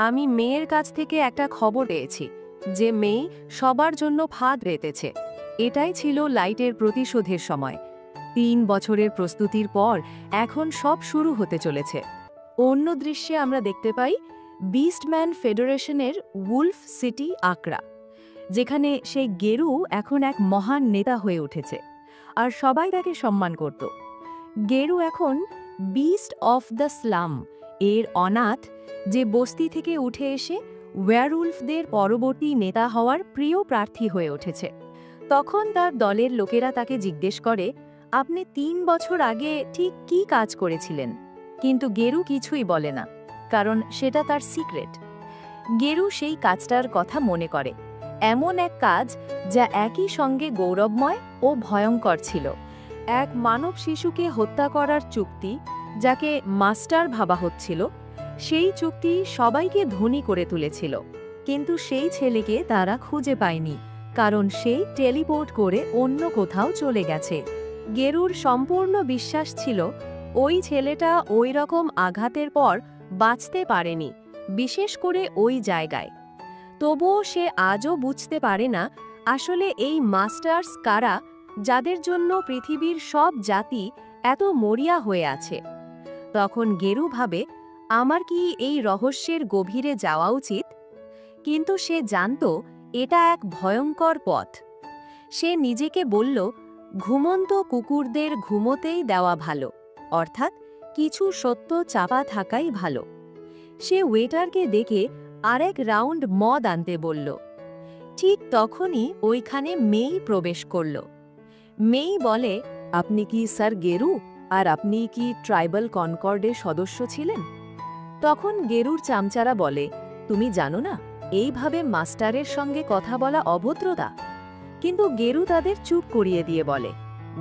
আমি মেয়ের কাছ থেকে একটা খবর পেয়েছি যে মেয়ে সবার জন্য ফাঁদ রেতেছে। এটাই ছিল লাইটের প্রতিশোধের সময়। 3 বছরের প্রস্তুতির পর এখন সব শুরু হতে চলেছে। অন্য দৃশ্যে আমরা দেখতে পাই বিস্টম্যান ফেডারেশনের উলফ সিটি আকরা, যেখানে সেই গেরু এখন এক মহান নেতা হয়ে উঠেছে আর সবাই তাকে সম্মান করত। গেরু এখন বিস্ট অফ দ্য স্লাম এর অনাথ, যে বস্তি থেকে উঠে এসে ওয়্যারউলফদের পরবর্তী নেতা হওয়ার প্রিয় প্রার্থী হয়ে উঠেছে। তখন তার দলের লোকেরা তাকে জিজ্ঞেস করে, আপনি 3 বছর আগে ঠিক কী কাজ করেছিলেন? কিন্তু গেরু কিছুই বলে না, কারণ সেটা তার সিক্রেট। গেরু সেই কাজটার কথা মনে করে, এমন এক কাজ যা একই সঙ্গে গৌরবময় ও ভয়ঙ্কর ছিল। এক মানব শিশুকে হত্যা করার চুক্তি, যাকে মাস্টার ভাবা হচ্ছিল। সেই চুক্তি সবাইকে ধনী করে তুলেছিল, কিন্তু সেই ছেলেকে তারা খুঁজে পায়নি, কারণ সে টেলিপোর্ট করে অন্য কোথাও চলে গেছে। গেরুর সম্পূর্ণ বিশ্বাস ছিল ওই ছেলেটা ওই রকম আঘাতের পর বাঁচতে পারেনি, বিশেষ করে ওই জায়গায়। তবুও সে আজও বুঝতে পারে না আসলে এই মাস্টার্স কারা, যাদের জন্য পৃথিবীর সব জাতি এত মরিয়া হয়ে আছে। তখন গেরু ভাবে, আমার কি এই রহস্যের গভীরে যাওয়া উচিত? কিন্তু সে জানত এটা এক ভয়ঙ্কর পথ। সে নিজেকে বলল, ঘুমন্ত কুকুরদের ঘুমোতেই দেওয়া ভালো, অর্থাৎ কিছু সত্য চাপা থাকাই ভালো। সে ওয়েটারকে ডেকে আরেক রাউন্ড মদ আনতে বলল। ঠিক তখনই ওইখানে মেই প্রবেশ করল। মেই বলে, আপনি কি স্যার গেরু, আর আপনি কি ট্রাইবাল কনকর্ডের সদস্য ছিলেন? তখন গেরুর চামচারা বলে, তুমি জানো না, এইভাবে মাস্টারের সঙ্গে কথা বলা অভদ্রতা? কিন্তু গেরু তাদের চুপ করিয়ে দিয়ে বলে,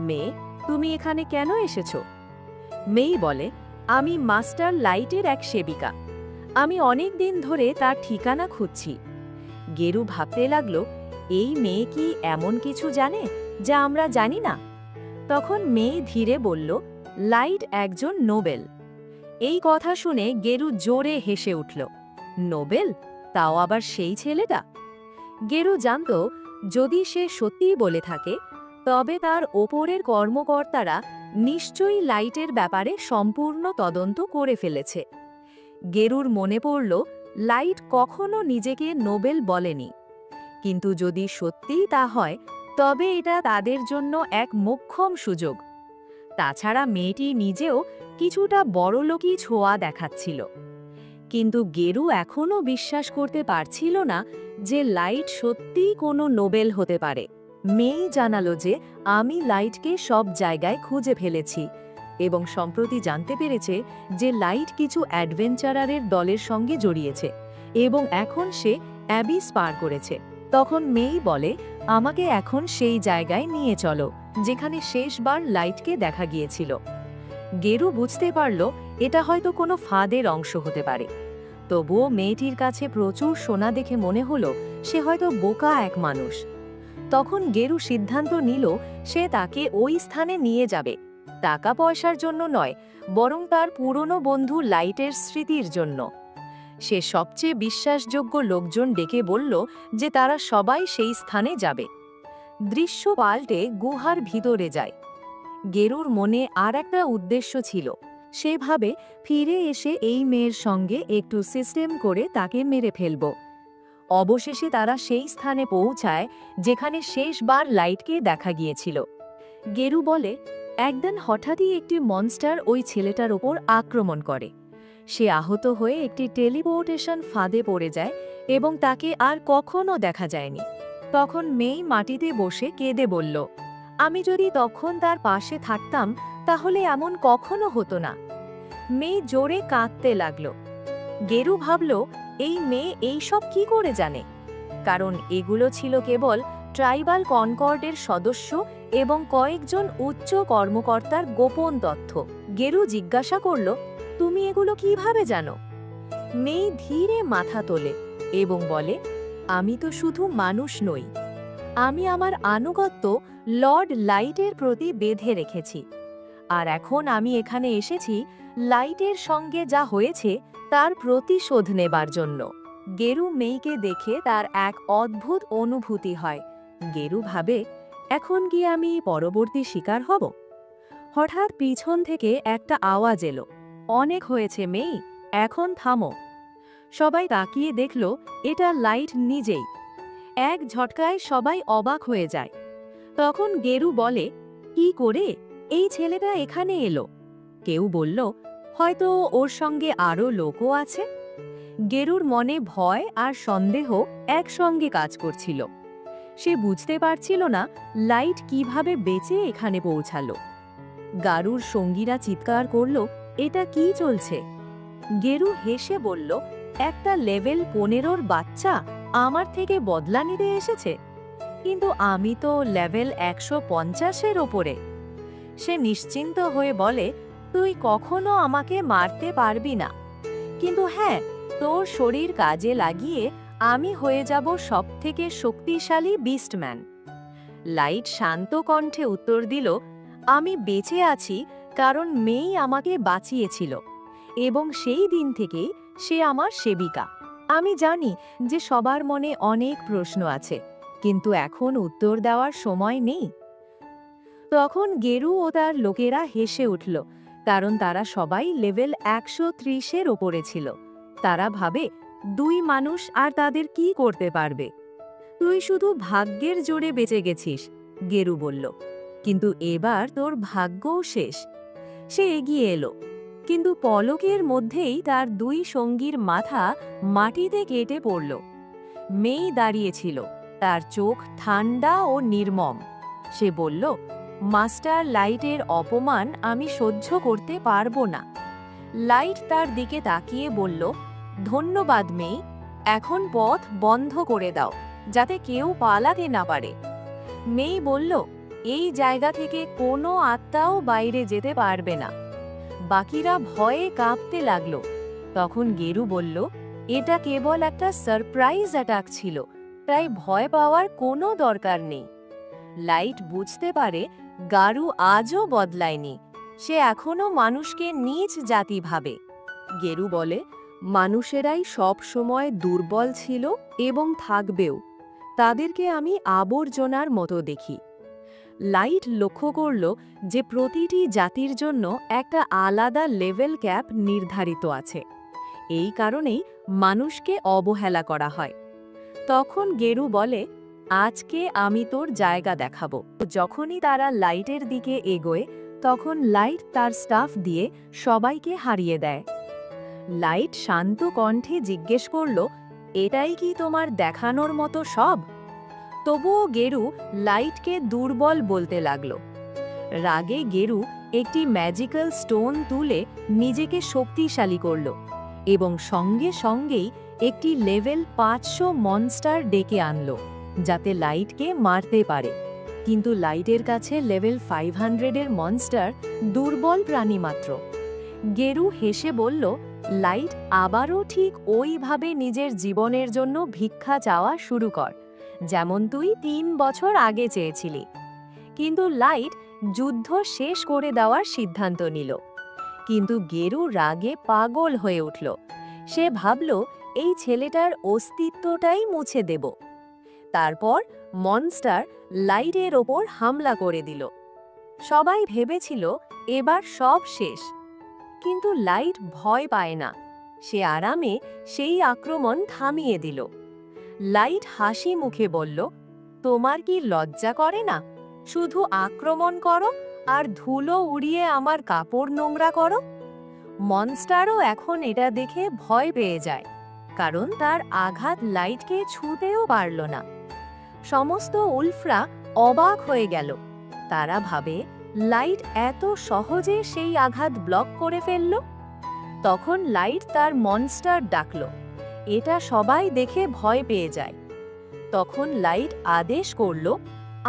মেয়ে, তুমি এখানে কেন এসেছো? মেই বলে, আমি মাস্টার লাইটের এক সেবিকা। আমি অনেক দিন ধরে তার ঠিকানা খুঁজছি। গেরু ভাবতে লাগলো, এই মেয়ে কি এমন কিছু জানে যা আমরা জানি না? তখন মেয়ে ধীরে বলল, লাইট একজন নোবেল। এই কথা শুনে গেরু জোরে হেসে উঠল। নোবেল? তাও আবার সেই ছেলেটা? গেরু জানত, যদি সে সত্যিই বলে থাকে, তবে তার ওপরের কর্মকর্তারা নিশ্চয়ই লাইটের ব্যাপারে সম্পূর্ণ তদন্ত করে ফেলেছে। গেরুর মনে পড়ল, লাইট কখনো নিজেকে নোবেল বলেনি। কিন্তু যদি সত্যিই তা হয়, তবে এটা তাদের জন্য এক মোক্ষম সুযোগ। তাছাড়া মেয়েটি নিজেও কিছুটা বড়লোকই ছোঁয়া দেখাচ্ছিল। কিন্তু গেরু এখনও বিশ্বাস করতে পারছিল না যে লাইট সত্যিই কোনো নোবেল হতে পারে। মেয়ে জানালো যে, আমি লাইটকে সব জায়গায় খুঁজে ফেলেছি এবং সম্প্রতি জানতে পেরেছে যে লাইট কিছু অ্যাডভেঞ্চারারের দলের সঙ্গে জড়িয়েছে এবং এখন সে অ্যাবিস পার করেছে। তখন মেয়ে বলে, আমাকে এখন সেই জায়গায় নিয়ে চলো যেখানে শেষবার লাইটকে দেখা গিয়েছিল। গেরু বুঝতে পারল এটা হয়তো কোনো ফাঁদের অংশ হতে পারে। তবুও মেয়েটির কাছে প্রচুর সোনা দেখে মনে হলো সে হয়তো বোকা এক মানুষ। তখন গেরু সিদ্ধান্ত নিল সে তাকে ওই স্থানে নিয়ে যাবে, টাকা পয়সার জন্য নয়, বরং তার পুরনো বন্ধু লাইটের স্মৃতির জন্য। সে সবচেয়ে বিশ্বাসযোগ্য লোকজন ডেকে বলল যে তারা সবাই সেই স্থানে যাবে। দৃশ্য পাল্টে গুহার ভিতরে যায়। গেরুর মনে আর একটা উদ্দেশ্য ছিল। সে ভাবে ফিরে এসে এই মেয়ের সঙ্গে একটু সিস্টেম করে তাকে মেরে ফেলব। অবশেষে তারা সেই স্থানে পৌঁছায় যেখানে শেষবার লাইটকে দেখা গিয়েছিল। গেরু বলে, একদিন হঠাৎই একটি মনস্টার ওই ছেলেটার ওপর আক্রমণ করে। সে আহত হয়ে একটি টেলিপোর্টেশন ফাঁদে পড়ে যায় এবং তাকে আর কখনো দেখা যায়নি। তখন মেয়ে মাটিতে বসে কেঁদে বলল, আমি যদি তখন তার পাশে থাকতাম তাহলে এমন কখনো হতো না। মেয়ে জোরে কাঁদতে লাগল। গেরু ভাবল, এই মেয়ে এইসব কি করে জানে? কারণ এগুলো ছিল কেবল ট্রাইবাল কনকর্ডের সদস্য এবং কয়েকজন উচ্চ কর্মকর্তার গোপন তথ্য। গেরু জিজ্ঞাসা করল, তুমি এগুলো কিভাবে জানো? মেয়ে ধীরে মাথা তোলে এবং বলে, আমি তো শুধু মানুষ নই, আমি আমার আনুগত্য লর্ড লাইটের প্রতি বেঁধে রেখেছি। আর এখন আমি এখানে এসেছি লাইটের সঙ্গে যা হয়েছে তার প্রতিশোধ নেবার জন্য। গেরু মেয়েকে দেখে তার এক অদ্ভুত অনুভূতি হয়। গেরু ভাবে, এখন কি আমি পরবর্তী শিকার হব? হঠাৎ পিছন থেকে একটা আওয়াজ এলো, অনেক হয়েছে মেয়ে, এখন থামো। সবাই তাকিয়ে দেখল এটা লাইট নিজেই। এক ঝটকায় সবাই অবাক হয়ে যায়। তখন গেরু বলে, কি করে এই ছেলেটা এখানে এলো? কেউ বলল, হয়তো ওর সঙ্গে আরও লোকও আছে। গেরুর মনে ভয় আর সন্দেহ একসঙ্গে কাজ করছিল। সে বুঝতে পারছিল না লাইট কিভাবে বেঁচে এখানে পৌঁছালো। গারুর সঙ্গীরা চিৎকার করল, এটা কি চলছে? গেরু হেসে বলল, একটা লেভেল 15-র বাচ্চা আমার থেকে বদলা নিতে এসেছে, কিন্তু আমি তো লেভেল 150-এর ওপরে। সে নিশ্চিন্ত হয়ে বলে, তুই কখনো আমাকে মারতে পারবি না, কিন্তু হ্যাঁ, তোর শরীর কাজে লাগিয়ে আমি হয়ে যাব সবথেকে শক্তিশালী বিস্টম্যান। লাইট শান্ত কণ্ঠে উত্তর দিল, আমি বেঁচে আছি কারণ মেয়ে আমাকে বাঁচিয়েছিল এবং সেই দিন থেকেই সে আমার সেবিকা। আমি জানি যে সবার মনে অনেক প্রশ্ন আছে, কিন্তু এখন উত্তর দেওয়ার সময় নেই। তখন গেরু ও তার লোকেরা হেসে উঠল, কারণ তারা সবাই লেভেল 130-এর ওপরে ছিল। তারা ভাবে, দুই মানুষ আর তাদের কি করতে পারবে? তুই শুধু ভাগ্যের জোরে বেঁচে গেছিস, গেরু বলল, কিন্তু এবার তোর ভাগ্যও শেষ। সে এগিয়ে এলো, কিন্তু পলকের মধ্যেই তার দুই সঙ্গীর মাথা মাটিতে কেটে পড়ল। মেয়ে দাঁড়িয়েছিল, তার চোখ ঠান্ডা ও নির্মম। সে বলল, মাস্টার লাইটের অপমান আমি সহ্য করতে পারবো না। লাইট তার দিকে তাকিয়ে বলল, ধন্যবাদ মেয়ে, এখন পথ বন্ধ করে দাও, যাতে কেউ পালাতে না পারে। মেই বলল, এই জায়গা থেকে কোনো আত্মাও বাইরে যেতে পারবে না। বাকিরা ভয়ে কাঁপতে লাগলো। তখন গেরু বলল, এটা কেবল একটা সারপ্রাইজ অ্যাটাক ছিল, তাই ভয় পাওয়ার কোনো দরকার নেই। লাইট বুঝতে পারে গারু আজও বদলায়নি, সে এখনো মানুষকে নীচ জাতি ভাবে। গেরু বলে, মানুষেরাই সব সময় দুর্বল ছিল এবং থাকবেও, তাদেরকে আমি আবর্জনার মতো দেখি। লাইট লক্ষ্য করল যে প্রতিটি জাতির জন্য একটা আলাদা লেভেল ক্যাপ নির্ধারিত আছে, এই কারণেই মানুষকে অবহেলা করা হয়। তখন গেরু বলে, আজকে আমি তোর জায়গা দেখাবো। যখনই তারা লাইটের দিকে এগোয়, তখন লাইট তার স্টাফ দিয়ে সবাইকে হারিয়ে দেয়। লাইট শান্ত কণ্ঠে জিজ্ঞেস করল, এটাই কি তোমার দেখানোর মতো সব? তবুও গেরু লাইটকে দুর্বল বলতে লাগল। রাগে গেরু একটি ম্যাজিক্যাল স্টোন তুলে নিজেকে শক্তিশালী করল এবং সঙ্গে সঙ্গেই একটি লেভেল 500 মনস্টার ডেকে আনল, যাতে লাইটকে মারতে পারে। কিন্তু লাইটের কাছে লেভেল 500-এর মনস্টার দুর্বল প্রাণী মাত্র। গেরু হেসে বলল, লাইট, আবারও ঠিক ওইভাবে নিজের জীবনের জন্য ভিক্ষা চাওয়া শুরু কর, যেমন তুই 3 বছর আগে চেয়েছিলি। কিন্তু লাইট যুদ্ধ শেষ করে দেওয়ার সিদ্ধান্ত নিল। কিন্তু গেরু রাগে পাগল হয়ে উঠল। সে ভাবল, এই ছেলেটার অস্তিত্বটাই মুছে দেব। তারপর মনস্টার লাইটের ওপর হামলা করে দিল। সবাই ভেবেছিল এবার সব শেষ, কিন্তু লাইট ভয় পায় না। সে আরামে সেই আক্রমণ থামিয়ে দিল। লাইট হাসি মুখে বলল, তোমার কি লজ্জা করে না? শুধু আক্রমণ করো আর ধুলো উড়িয়ে আমার কাপড় নোংরা করো। মনস্টারও এখন এটা দেখে ভয় পেয়ে যায়, কারণ তার আঘাত লাইটকে ছুঁতেও পারল না। সমস্ত উলফরা অবাক হয়ে গেল। তারা ভাবে, লাইট এত সহজে সেই আঘাত ব্লক করে ফেলল। তখন লাইট তার মনস্টার ডাকল। এটা সবাই দেখে ভয় পেয়ে যায়। তখন লাইট আদেশ করল,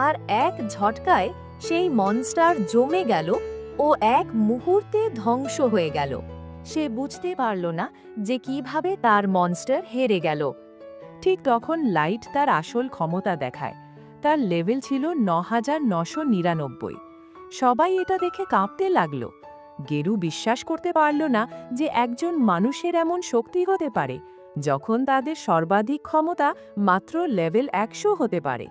আর এক ঝটকায় সেই মনস্টার জমে গেল ও এক মুহূর্তে ধ্বংস হয়ে গেল। সে বুঝতে পারল না যে কিভাবে তার মনস্টার হেরে গেল। ঠিক তখন লাইট তার আসল ক্ষমতা দেখায়। তার লেভেল ছিল 9999। সবাই এটা দেখে কাঁপতে লাগলো। গেরু বিশ্বাস করতে পারল না যে একজন মানুষের এমন শক্তি হতে পারে, যখন তাদের সর্বাধিক ক্ষমতা মাত্র লেভেল 100 হতে পারে।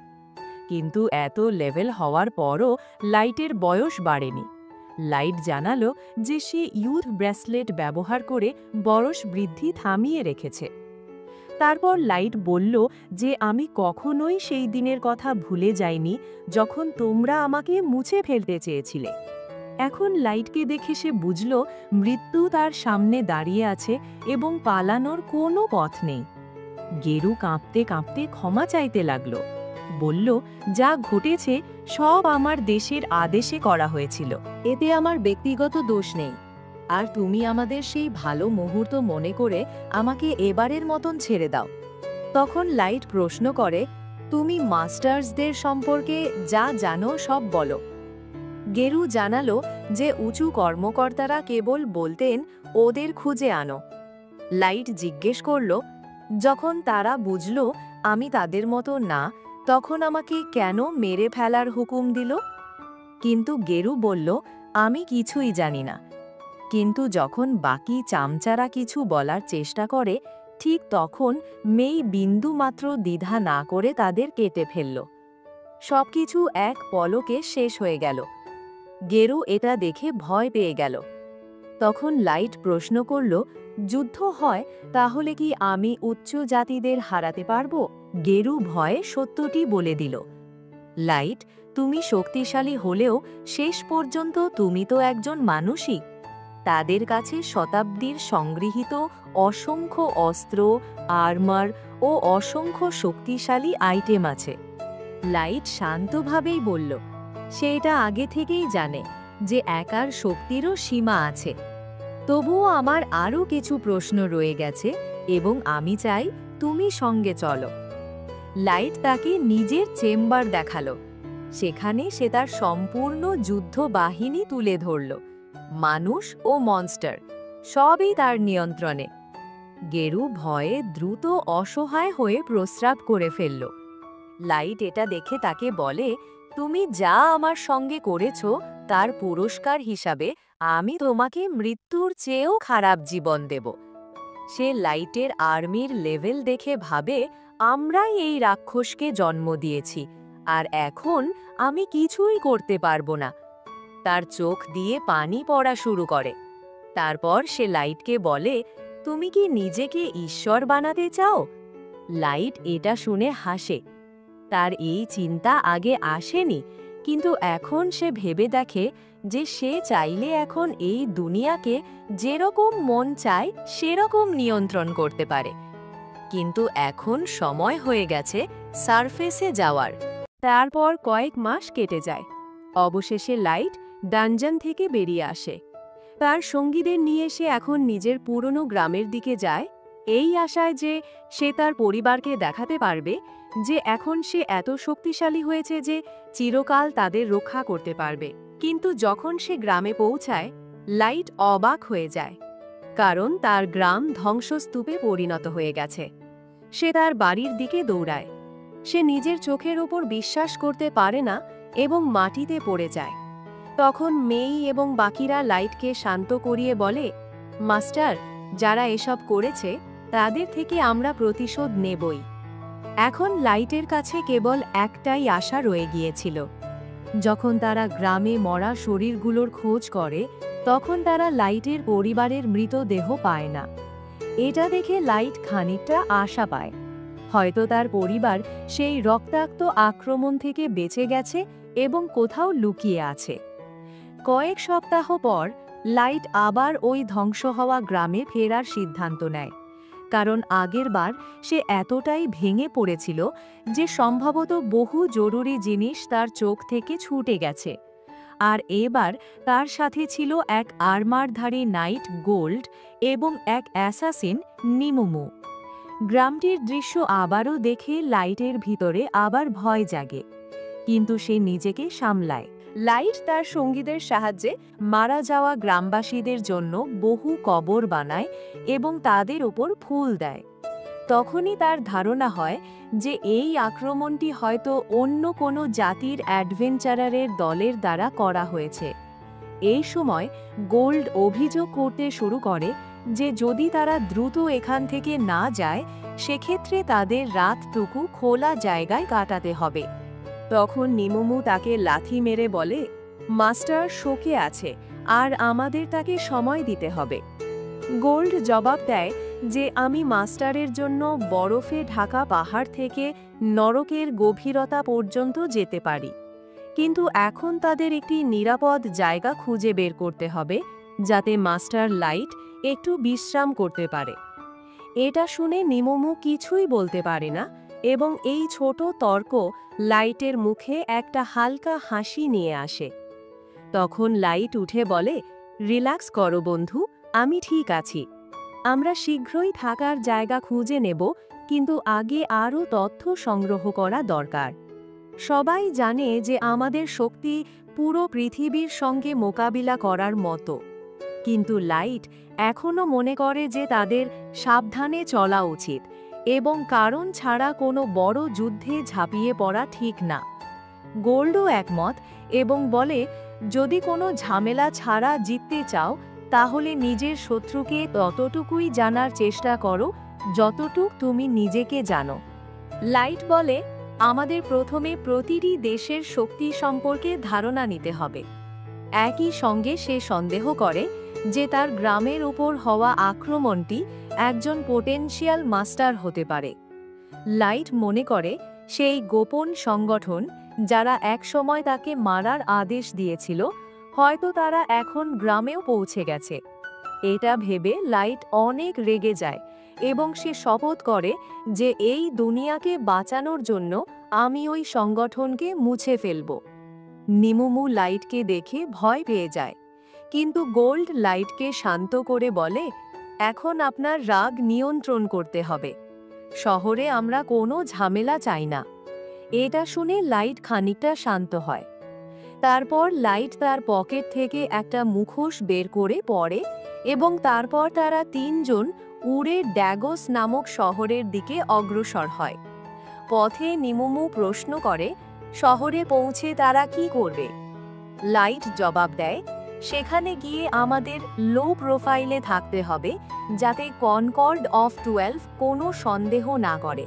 কিন্তু এত লেভেল হওয়ার পরও লাইটের বয়স বাড়েনি। লাইট জানালো যে সে ইউথ ব্রেসলেট ব্যবহার করে বয়স বৃদ্ধি থামিয়ে রেখেছে। তারপর লাইট বলল যে আমি কখনোই সেই দিনের কথা ভুলে যাইনি যখন তোমরা আমাকে মুছে ফেলতে চেয়েছিলে। এখন লাইটকে দেখে সে বুঝল মৃত্যু তার সামনে দাঁড়িয়ে আছে এবং পালানোর কোনো পথ নেই। গেরু কাঁপতে কাঁপতে ক্ষমা চাইতে লাগল। বলল, যা ঘটেছে সব আমার দেশের আদেশে করা হয়েছিল, এতে আমার ব্যক্তিগত দোষ নেই। আর তুমি আমাদের সেই ভালো মুহূর্ত মনে করে আমাকে এবারের মতন ছেড়ে দাও। তখন লাইট প্রশ্ন করে, তুমি মাস্টার্সদের সম্পর্কে যা জানো সব বলো। গেরু জানালো যে উঁচু কর্মকর্তারা কেবল বলতেন ওদের খুঁজে আনো। লাইট জিজ্ঞেস করল, যখন তারা বুঝল আমি তাদের মতো না, তখন আমাকে কেন মেরে ফেলার হুকুম দিল? কিন্তু গেরু বলল, আমি কিছুই জানি না। কিন্তু যখন বাকি চামচারা কিছু বলার চেষ্টা করে, ঠিক তখন মেই বিন্দু মাত্র দ্বিধা না করে তাদের কেটে ফেলল। সবকিছু এক পলকে শেষ হয়ে গেল। গেরু এটা দেখে ভয় পেয়ে গেল। তখন লাইট প্রশ্ন করল, যুদ্ধ হয় তাহলে কি আমি উচ্চ জাতিদের হারাতে পারবো? গেরু ভয়ে সত্যটি বলে দিল। লাইট, তুমি শক্তিশালী হলেও শেষ পর্যন্ত তুমি তো একজন মানুষই। তাদের কাছে শতাব্দীর সংগৃহীত অসংখ্য অস্ত্র, আর্মার ও অসংখ্য শক্তিশালী আইটেম আছে। লাইট শান্তভাবেই বলল, সে এটা আগে থেকেই জানে যে একার শক্তিরও সীমা আছে। তবুও আমার আরও কিছু প্রশ্ন রয়ে গেছে এবং আমি চাই তুমি সঙ্গে চলো। লাইট তাকে নিজের চেম্বার দেখালো। সেখানে সে তার সম্পূর্ণ যুদ্ধ বাহিনী তুলে ধরল। মানুষ ও মনস্টার সবই তার নিয়ন্ত্রণে। গেরু ভয়ে দ্রুত অসহায় হয়ে প্রস্রাব করে ফেলল। লাইট এটা দেখে তাকে বলে, তুমি যা আমার সঙ্গে করেছ তার পুরস্কার হিসাবে আমি তোমাকে মৃত্যুর চেয়েও খারাপ জীবন দেব। সে লাইটের আর্মির লেভেল দেখে ভাবে, আমরাই এই রাক্ষসকে জন্ম দিয়েছি, আর এখন আমি কিছুই করতে পারবো না। তার চোখ দিয়ে পানি পড়া শুরু করে। তারপর সে লাইটকে বলে, তুমি কি নিজেকে ঈশ্বর বানাতে চাও? লাইট এটা শুনে হাসে। তার এই চিন্তা আগে আসেনি, কিন্তু এখন সে ভেবে দেখে যে সে চাইলে এখন এই দুনিয়াকে যেরকম মন চায় সেরকম নিয়ন্ত্রণ করতে পারে। কিন্তু এখন সময় হয়ে গেছে সারফেসে যাওয়ার। তারপর কয়েক মাস কেটে যায়। অবশেষে লাইট ডানজন থেকে বেরিয়ে আসে। তার সঙ্গীদের নিয়ে সে এখন নিজের পুরনো গ্রামের দিকে যায়, এই আশায় যে সে তার পরিবারকে দেখাতে পারবে যে এখন সে এত শক্তিশালী হয়েছে যে চিরকাল তাদের রক্ষা করতে পারবে। কিন্তু যখন সে গ্রামে পৌঁছায়, লাইট অবাক হয়ে যায়, কারণ তার গ্রাম ধ্বংসস্তূপে পরিণত হয়ে গেছে। সে তার বাড়ির দিকে দৌড়ায়। সে নিজের চোখের ওপর বিশ্বাস করতে পারে না এবং মাটিতে পড়ে যায়। তখন মেই এবং বাকিরা লাইটকে শান্ত করিয়ে বলে, মাস্টার, যারা এসব করেছে তাদের থেকে আমরা প্রতিশোধ নেবই। এখন লাইটের কাছে কেবল একটাই আশা রয়ে গিয়েছিল। যখন তারা গ্রামে মরা শরীরগুলোর খোঁজ করে, তখন তারা লাইটের পরিবারের মৃতদেহ পায় না। এটা দেখে লাইট খানিকটা আশা পায়। হয়তো তার পরিবার সেই রক্তাক্ত আক্রমণ থেকে বেঁচে গেছে এবং কোথাও লুকিয়ে আছে। কয়েক সপ্তাহ পর লাইট আবার ওই ধ্বংস হওয়া গ্রামে ফেরার সিদ্ধান্ত নেয়, কারণ আগেরবার সে এতটাই ভেঙে পড়েছিল যে সম্ভবত বহু জরুরি জিনিস তার চোখ থেকে ছুটে গেছে। আর এবার তার সাথে ছিল এক আর্মারধারী নাইট গোল্ড এবং এক অ্যাসাসিন নিমুমু। গ্রামটির দৃশ্য আবারও দেখে লাইটের ভিতরে আবার ভয় জাগে, কিন্তু সে নিজেকে সামলায়। লাইট তার সঙ্গীদের সাহায্যে মারা যাওয়া গ্রামবাসীদের জন্য বহু কবর বানায় এবং তাদের ওপর ফুল দেয়। তখনই তার ধারণা হয় যে এই আক্রমণটি হয়তো অন্য কোনো জাতির অ্যাডভেঞ্চারারের দলের দ্বারা করা হয়েছে। এই সময় গোল্ড অভিযোগ করতে শুরু করে যে যদি তারা দ্রুত এখান থেকে না যায়, সেক্ষেত্রে তাদের রাতটুকু খোলা জায়গায় কাটাতে হবে। তখন নিমুমু তাকে লাথি মেরে বলে, মাস্টার শোকে আছে আর আমাদের তাকে সময় দিতে হবে। গোল্ড জবাব দেয় যে আমি মাস্টারের জন্য বরফে ঢাকা পাহাড় থেকে নরকের গভীরতা পর্যন্ত যেতে পারি, কিন্তু এখন তাদের একটি নিরাপদ জায়গা খুঁজে বের করতে হবে যাতে মাস্টার লাইট একটু বিশ্রাম করতে পারে। এটা শুনে নিমুমু কিছুই বলতে পারে না এবং এই ছোট তর্ক লাইটের মুখে একটা হালকা হাসি নিয়ে আসে। তখন লাইট উঠে বলে, রিল্যাক্স করো বন্ধু, আমি ঠিক আছি। আমরা শীঘ্রই থাকার জায়গা খুঁজে নেব, কিন্তু আগে আরও তথ্য সংগ্রহ করা দরকার। সবাই জানে যে আমাদের শক্তি পুরো পৃথিবীর সঙ্গে মোকাবিলা করার মতো, কিন্তু লাইট এখনও মনে করে যে তাদের সাবধানে চলা উচিত এবং কারণ ছাড়া কোনো বড় যুদ্ধে ঝাঁপিয়ে পড়া ঠিক না। গোল্ডও একমত এবং বলে, যদি কোনো ঝামেলা ছাড়া জিততে চাও তাহলে নিজের শত্রুকে ততটুকুই জানার চেষ্টা করো যতটুক তুমি নিজেকে জানো। লাইট বলে, আমাদের প্রথমে প্রতিটি দেশের শক্তি সম্পর্কে ধারণা নিতে হবে। একই সঙ্গে সে সন্দেহ করে যে তার গ্রামের উপর হওয়া আক্রমণটি একজন পোটেনশিয়াল মাস্টার হতে পারে। লাইট মনে করে সেই গোপন সংগঠন যারা একসময় তাকে মারার আদেশ দিয়েছিল, হয়তো তারা এখন গ্রামেও পৌঁছে গেছে। এটা ভেবে লাইট অনেক রেগে যায় এবং সে শপথ করে যে এই দুনিয়াকে বাঁচানোর জন্য আমি ওই সংগঠনকে মুছে ফেলব। নিমুমু লাইটকে দেখে ভয় পেয়ে যায়, কিন্তু গোল্ড লাইটকে শান্ত করে বলে, এখন আপনার রাগ নিয়ন্ত্রণ করতে হবে। শহরে আমরা কোনো ঝামেলা চাই না। এটা শুনে লাইট খানিকটা শান্ত হয়। তারপর লাইট তার পকেট থেকে একটা মুখোশ বের করে পরে এবং তারপর তারা তিনজন উড়ে ড্যাগোস নামক শহরের দিকে অগ্রসর হয়। পথে নিমুমু প্রশ্ন করে, শহরে পৌঁছে তারা কি করবে? লাইট জবাব দেয়, সেখানে গিয়ে আমাদের লো প্রোফাইলে থাকতে হবে, যাতে কনকর্ড অফ 12 কোনো সন্দেহ না করে।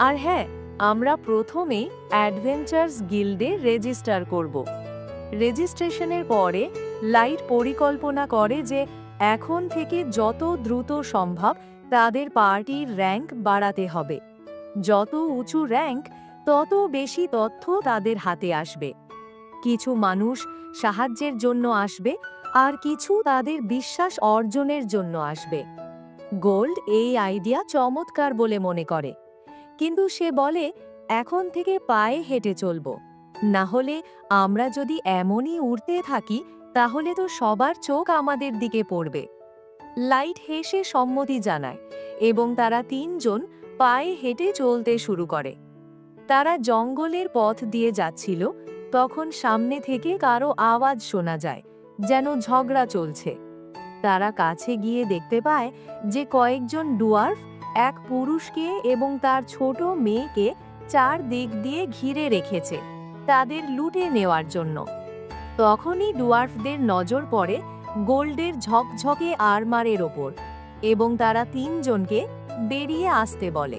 আর হ্যাঁ, আমরা প্রথমে অ্যাডভেঞ্চার্স গিল্ডে রেজিস্টার করব। রেজিস্ট্রেশনের পরে লাইট পরিকল্পনা করে যে এখন থেকে যত দ্রুত সম্ভব তাদের পার্টির র্যাঙ্ক বাড়াতে হবে। যত উঁচু র্যাঙ্ক, তত বেশি তথ্য তাদের হাতে আসবে। কিছু মানুষ সাহায্যের জন্য আসবে, আর কিছু তাদের বিশ্বাস অর্জনের জন্য আসবে। গোল্ড এই আইডিয়া চমৎকার বলে মনে করে, কিন্তু সে বলে এখন থেকে পায়ে হেঁটে চলব, না হলে আমরা যদি এমনই উড়তে থাকি তাহলে তো সবার চোখ আমাদের দিকে পড়বে। লাইট হেসে সম্মতি জানায় এবং তারা তিনজন পায়ে হেঁটে চলতে শুরু করে। তারা জঙ্গলের পথ দিয়ে যাচ্ছিল, তখন সামনে থেকে কারো আওয়াজ শোনা যায়, যেন ঝগড়া চলছে। তারা কাছে গিয়ে দেখতে পায় যে কয়েকজন ডুয়ার্ফ এক পুরুষকে এবং তার ছোট মেয়েকে চারদিক দিয়ে ঘিরে রেখেছে তাদের লুটে নেওয়ার জন্য। তখনই ডুয়ার্ফদের নজর পড়ে গোল্ডের ঝকঝকে আর্মারের ওপর এবং তারা তিনজনকে বেরিয়ে আসতে বলে।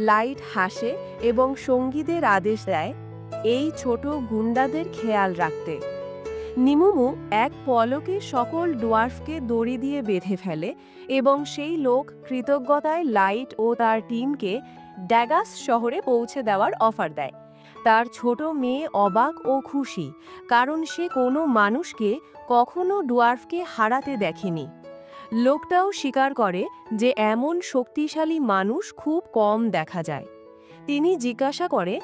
লাইট হাসে এবং সঙ্গীদের আদেশ দেয় এই ছোট গুন্ডাদের খেয়াল রাখতে। নিমুমু এক পলকে সকল ডুয়ার্ফকে দড়ি দিয়ে বেঁধে ফেলে এবং সেই লোক কৃতজ্ঞতায় লাইট ও তার টিমকে ড্যাগাস শহরে পৌঁছে দেওয়ার অফার দেয়। তার ছোট মেয়ে অবাক ও খুশি, কারণ সে কোনো মানুষকে কখনো ডুয়ার্ফকে হারাতে দেখেনি। লোকটাও স্বীকার করে যে এমন শক্তিশালী মানুষ খুব কম দেখা যায়। তিনি জিজ্ঞাসা করে,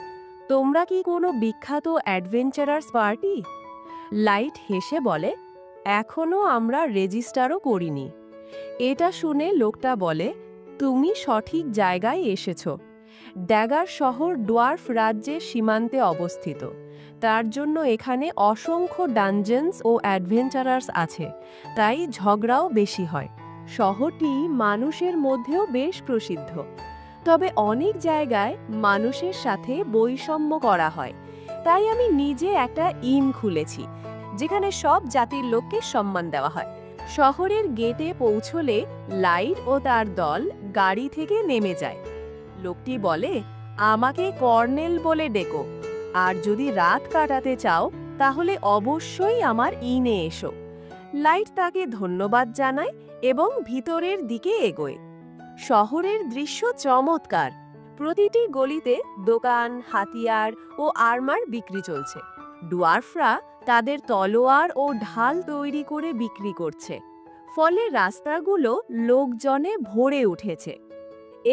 তোমরা কি কোনো বিখ্যাত অ্যাডভেঞ্চারার্স পার্টি? লাইট হেসে বলে, এখনো আমরা রেজিস্টারও করিনি। এটা শুনে লোকটা বলে, তুমি সঠিক জায়গায় এসেছো। ড্যাগার শহর ডোয়ার্ফ রাজ্যের সীমান্তে অবস্থিত, তার জন্য এখানে অসংখ্য ডানজেন্স ও অ্যাডভেঞ্চারার্স আছে, তাই ঝগড়াও বেশি হয়। শহরটি মানুষের মধ্যেও বেশ প্রসিদ্ধ, তবে অনেক জায়গায় মানুষের সাথে বৈষম্য করা হয়। তাই আমি নিজে একটা ইন খুলেছি, যেখানে সব জাতির লোককে সম্মান দেওয়া হয়। শহরের গেটে পৌঁছলে লাইট ও তার দল গাড়ি থেকে নেমে যায়। লোকটি বলে, আমাকে কর্নেল বলে ডেকো, আর যদি রাত কাটাতে চাও তাহলে অবশ্যই আমার ইনে এসো। লাইট তাকে ধন্যবাদ জানায় এবং ভিতরের দিকে এগোয়। শহরের দৃশ্য চমৎকার। প্রতিটি গলিতে দোকান, হাতিয়ার ও আর্মার বিক্রি চলছে। ডুয়ার্ফরা তাদের তলোয়ার ও ঢাল তৈরি করে বিক্রি করছে, ফলে রাস্তাগুলো লোকজনে ভরে উঠেছে।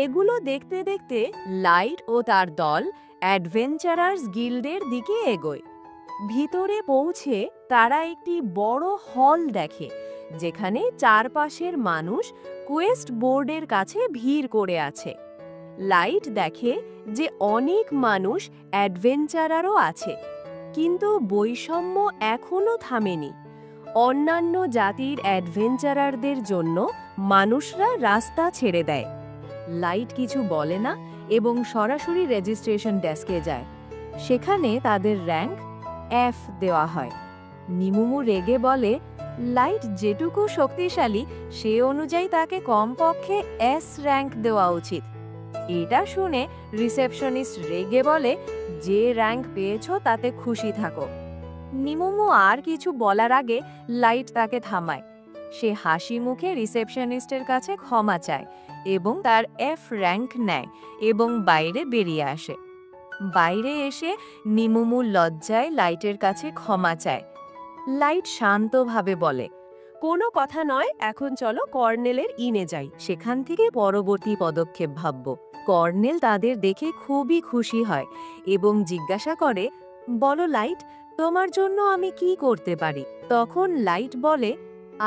এগুলো দেখতে দেখতে লাইট ও তার দল অ্যাডভেঞ্চারার্স গিল্ডের দিকে এগোয়। ভিতরে পৌঁছে তারা একটি বড় হল দেখে, যেখানে চারপাশের মানুষ কোয়েস্ট বোর্ডের কাছে ভিড় করে আছে। লাইট দেখে যে অনেক মানুষ অ্যাডভেঞ্চারারও আছে, কিন্তু বৈষম্য এখনো থামেনি। অন্যান্য জাতির অ্যাডভেঞ্চারারদের জন্য মানুষরা রাস্তা ছেড়ে দেয়। লাইট কিছু বলে না এবং সরাসরি রেজিস্ট্রেশন ডেস্কে যায়। সেখানে তাদের র্যাঙ্ক এফ দেওয়া হয়। নিমুমু রেগে বলে, লাইট যেটুকু শক্তিশালী সে অনুযায়ী তাকে কমপক্ষে এস র্যাঙ্ক দেওয়া উচিত। এটা শুনে রিসেপশনিস্ট রেগে বলে, যে র্যাঙ্ক পেয়েছো তাতে খুশি থাকো। নিমুমু আর কিছু বলার আগে লাইট তাকে থামায়। সে হাসি মুখে রিসেপশনিস্টের কাছে ক্ষমা চায় এবং তার এফ র্যাঙ্ক নেয় এবং বাইরে বেরিয়ে আসে। বাইরে এসে নিমুমু লজ্জায় লাইটের কাছে ক্ষমা চায়। লাইট শান্তভাবে বলে, কোনো কথা নয়, এখন চলো কর্নেলের ইনে যাই, সেখান থেকে পরবর্তী পদক্ষেপ ভাবব। কর্নেল তাদের দেখে খুবই খুশি হয় এবং জিজ্ঞাসা করে, বলো লাইট, তোমার জন্য আমি কি করতে পারি? তখন লাইট বলে,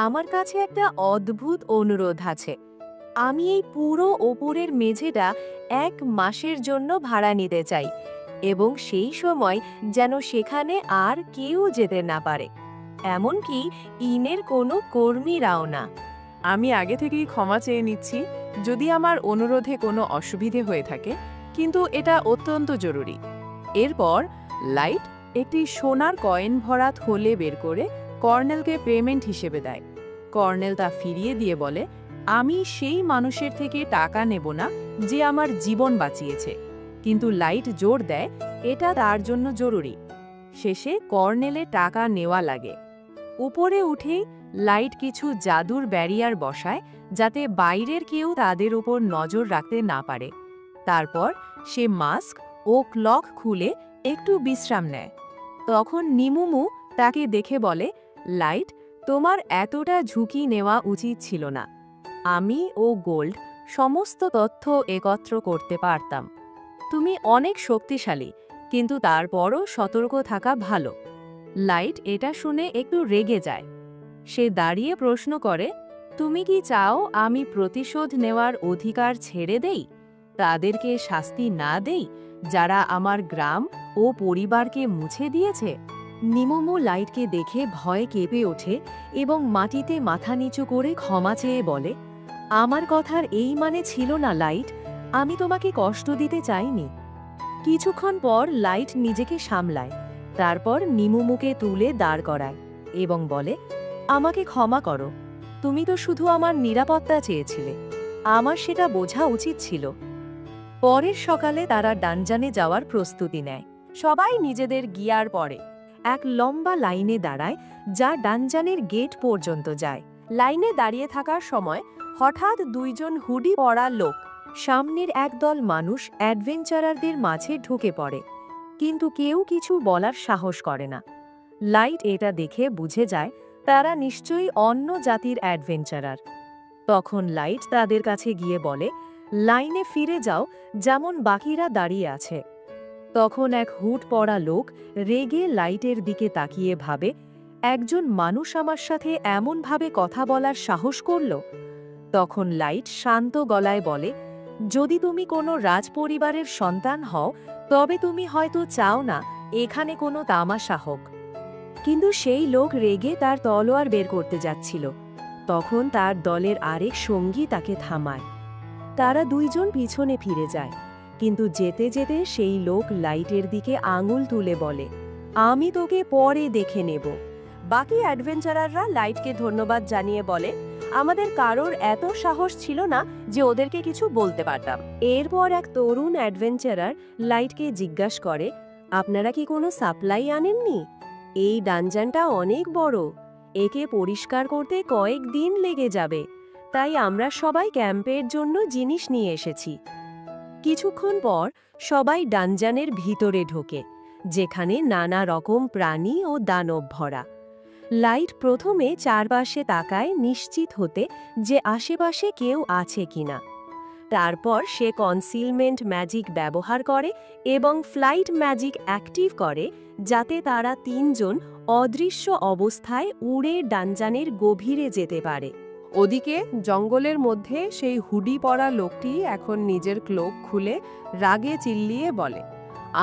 আমার কাছে একটা অদ্ভুত অনুরোধ আছে। আমি এই পুরো ওপরের মেঝেটা 1 মাসের জন্য ভাড়া নিতে চাই, এবং সেই সময় যেন সেখানে আর কেউ যেতে না পারে, এমনকি ইনের কোনো কর্মীরাও না। আমি আগে থেকেই ক্ষমা চেয়ে নিচ্ছি যদি আমার অনুরোধে কোনো অসুবিধে হয়ে থাকে, কিন্তু এটা অত্যন্ত জরুরি। এরপর লাইট একটি সোনার কয়েন ভরা থলে বের করে কর্নেলকে পেমেন্ট হিসেবে দেয়। কর্নেল তা ফিরিয়ে দিয়ে বলে, আমি সেই মানুষের থেকে টাকা নেব না যে আমার জীবন বাঁচিয়েছে। কিন্তু লাইট জোর দেয় এটা তার জন্য জরুরি। শেষে কর্নেলে টাকা নেওয়া লাগে। উপরে উঠেই লাইট কিছু জাদুর ব্যারিয়ার বসায় যাতে বাইরের কেউ তাদের উপর নজর রাখতে না পারে। তারপর সে মাস্ক ও ক্লক খুলে একটু বিশ্রাম নেয়। তখন নিমুমু তাকে দেখে বলে, লাইট, তোমার এতটা ঝুঁকি নেওয়া উচিত ছিল না। আমি ও গোল্ড সমস্ত তথ্য একত্র করতে পারতাম। তুমি অনেক শক্তিশালী, কিন্তু তারপরও সতর্ক থাকা ভালো। লাইট এটা শুনে একটু রেগে যায়। সে দাঁড়িয়ে প্রশ্ন করে, তুমি কি চাও আমি প্রতিশোধ নেওয়ার অধিকার ছেড়ে দেই, তাদেরকে শাস্তি না দেই যারা আমার গ্রাম ও পরিবারকে মুছে দিয়েছে? নিমুমু লাইটকে দেখে ভয়ে কেঁপে ওঠে এবং মাটিতে মাথা নিচু করে ক্ষমা চেয়ে বলে, আমার কথার এই মানে ছিল না লাইট, আমি তোমাকে কষ্ট দিতে চাইনি। কিছুক্ষণ পর লাইট নিজেকে সামলায়, তারপর নিমুমুকে তুলে দাঁড় করায় এবং বলে, আমাকে ক্ষমা করো, তুমি তো শুধু আমার নিরাপত্তা চেয়েছিলে, আমার সেটা বোঝা উচিত ছিল। পরের সকালে তারা ডানজানে যাওয়ার প্রস্তুতি নেয়। সবাই নিজেদের গিয়ার পরে এক লম্বা লাইনে দাঁড়ায় যা ডানজানের গেট পর্যন্ত যায়। লাইনে দাঁড়িয়ে থাকার সময় হঠাৎ 2জন হুডি পরা লোক সামনের একদল মানুষ অ্যাডভেঞ্চারারদের মাঝে ঢুকে পড়ে, কিন্তু কেউ কিছু বলার সাহস করে না। লাইট এটা দেখে বুঝে যায় তারা নিশ্চয়ই অন্য জাতির অ্যাডভেঞ্চারার। তখন লাইট তাদের কাছে গিয়ে বলে, লাইনে ফিরে যাও যেমন বাকিরা দাঁড়িয়ে আছে। তখন এক হুড পরা লোক রেগে লাইটের দিকে তাকিয়ে ভাবে, একজন মানুষ আমার সাথে এমনভাবে কথা বলার সাহস করল। তখন লাইট শান্ত গলায় বলে, যদি তুমি কোনো রাজপরিবারের সন্তান হও তবে তুমি হয়তো চাও না এখানে কোনো তামাশা হোক। কিন্তু সেই লোক রেগে তার তলোয়ার বের করতে যাচ্ছিল। তখন তার দলের আরেক সঙ্গী তাকে থামায়। তারা 2জন পিছনে ফিরে যায়, কিন্তু যেতে যেতে সেই লোক লাইটের দিকে আঙুল তুলে বলে, আমি তোকে পরে দেখে নেব। বাকি অ্যাডভেঞ্চারাররা লাইটকে ধন্যবাদ জানিয়ে বলে, আমাদের কারোর এত সাহস ছিল না যে ওদেরকে কিছু বলতে পারতাম। এরপর এক তরুণ অ্যাডভেঞ্চারার লাইটকে জিজ্ঞাসা করে, আপনারা কি কোনো সাপ্লাই আনেননি? এই ডানজানটা অনেক বড়, একে পরিষ্কার করতে কয়েক দিন লেগে যাবে, তাই আমরা সবাই ক্যাম্পের জন্য জিনিস নিয়ে এসেছি। কিছুক্ষণ পর সবাই ডানজানের ভিতরে ঢোকে, যেখানে নানা রকম প্রাণী ও দানব ভরা। লাইট প্রথমে চারপাশে তাকায় নিশ্চিত হতে যে আশেপাশে কেউ আছে কিনা। তারপর সে কনসিলমেন্ট ম্যাজিক ব্যবহার করে এবং ফ্লাইট ম্যাজিক অ্যাক্টিভ করে যাতে তারা 3জন অদৃশ্য অবস্থায় উড়ে ডানজানের গভীরে যেতে পারে। ওদিকে জঙ্গলের মধ্যে সেই হুডি পরা লোকটি এখন নিজের ক্লোক খুলে রাগে চিল্লিয়ে বলে,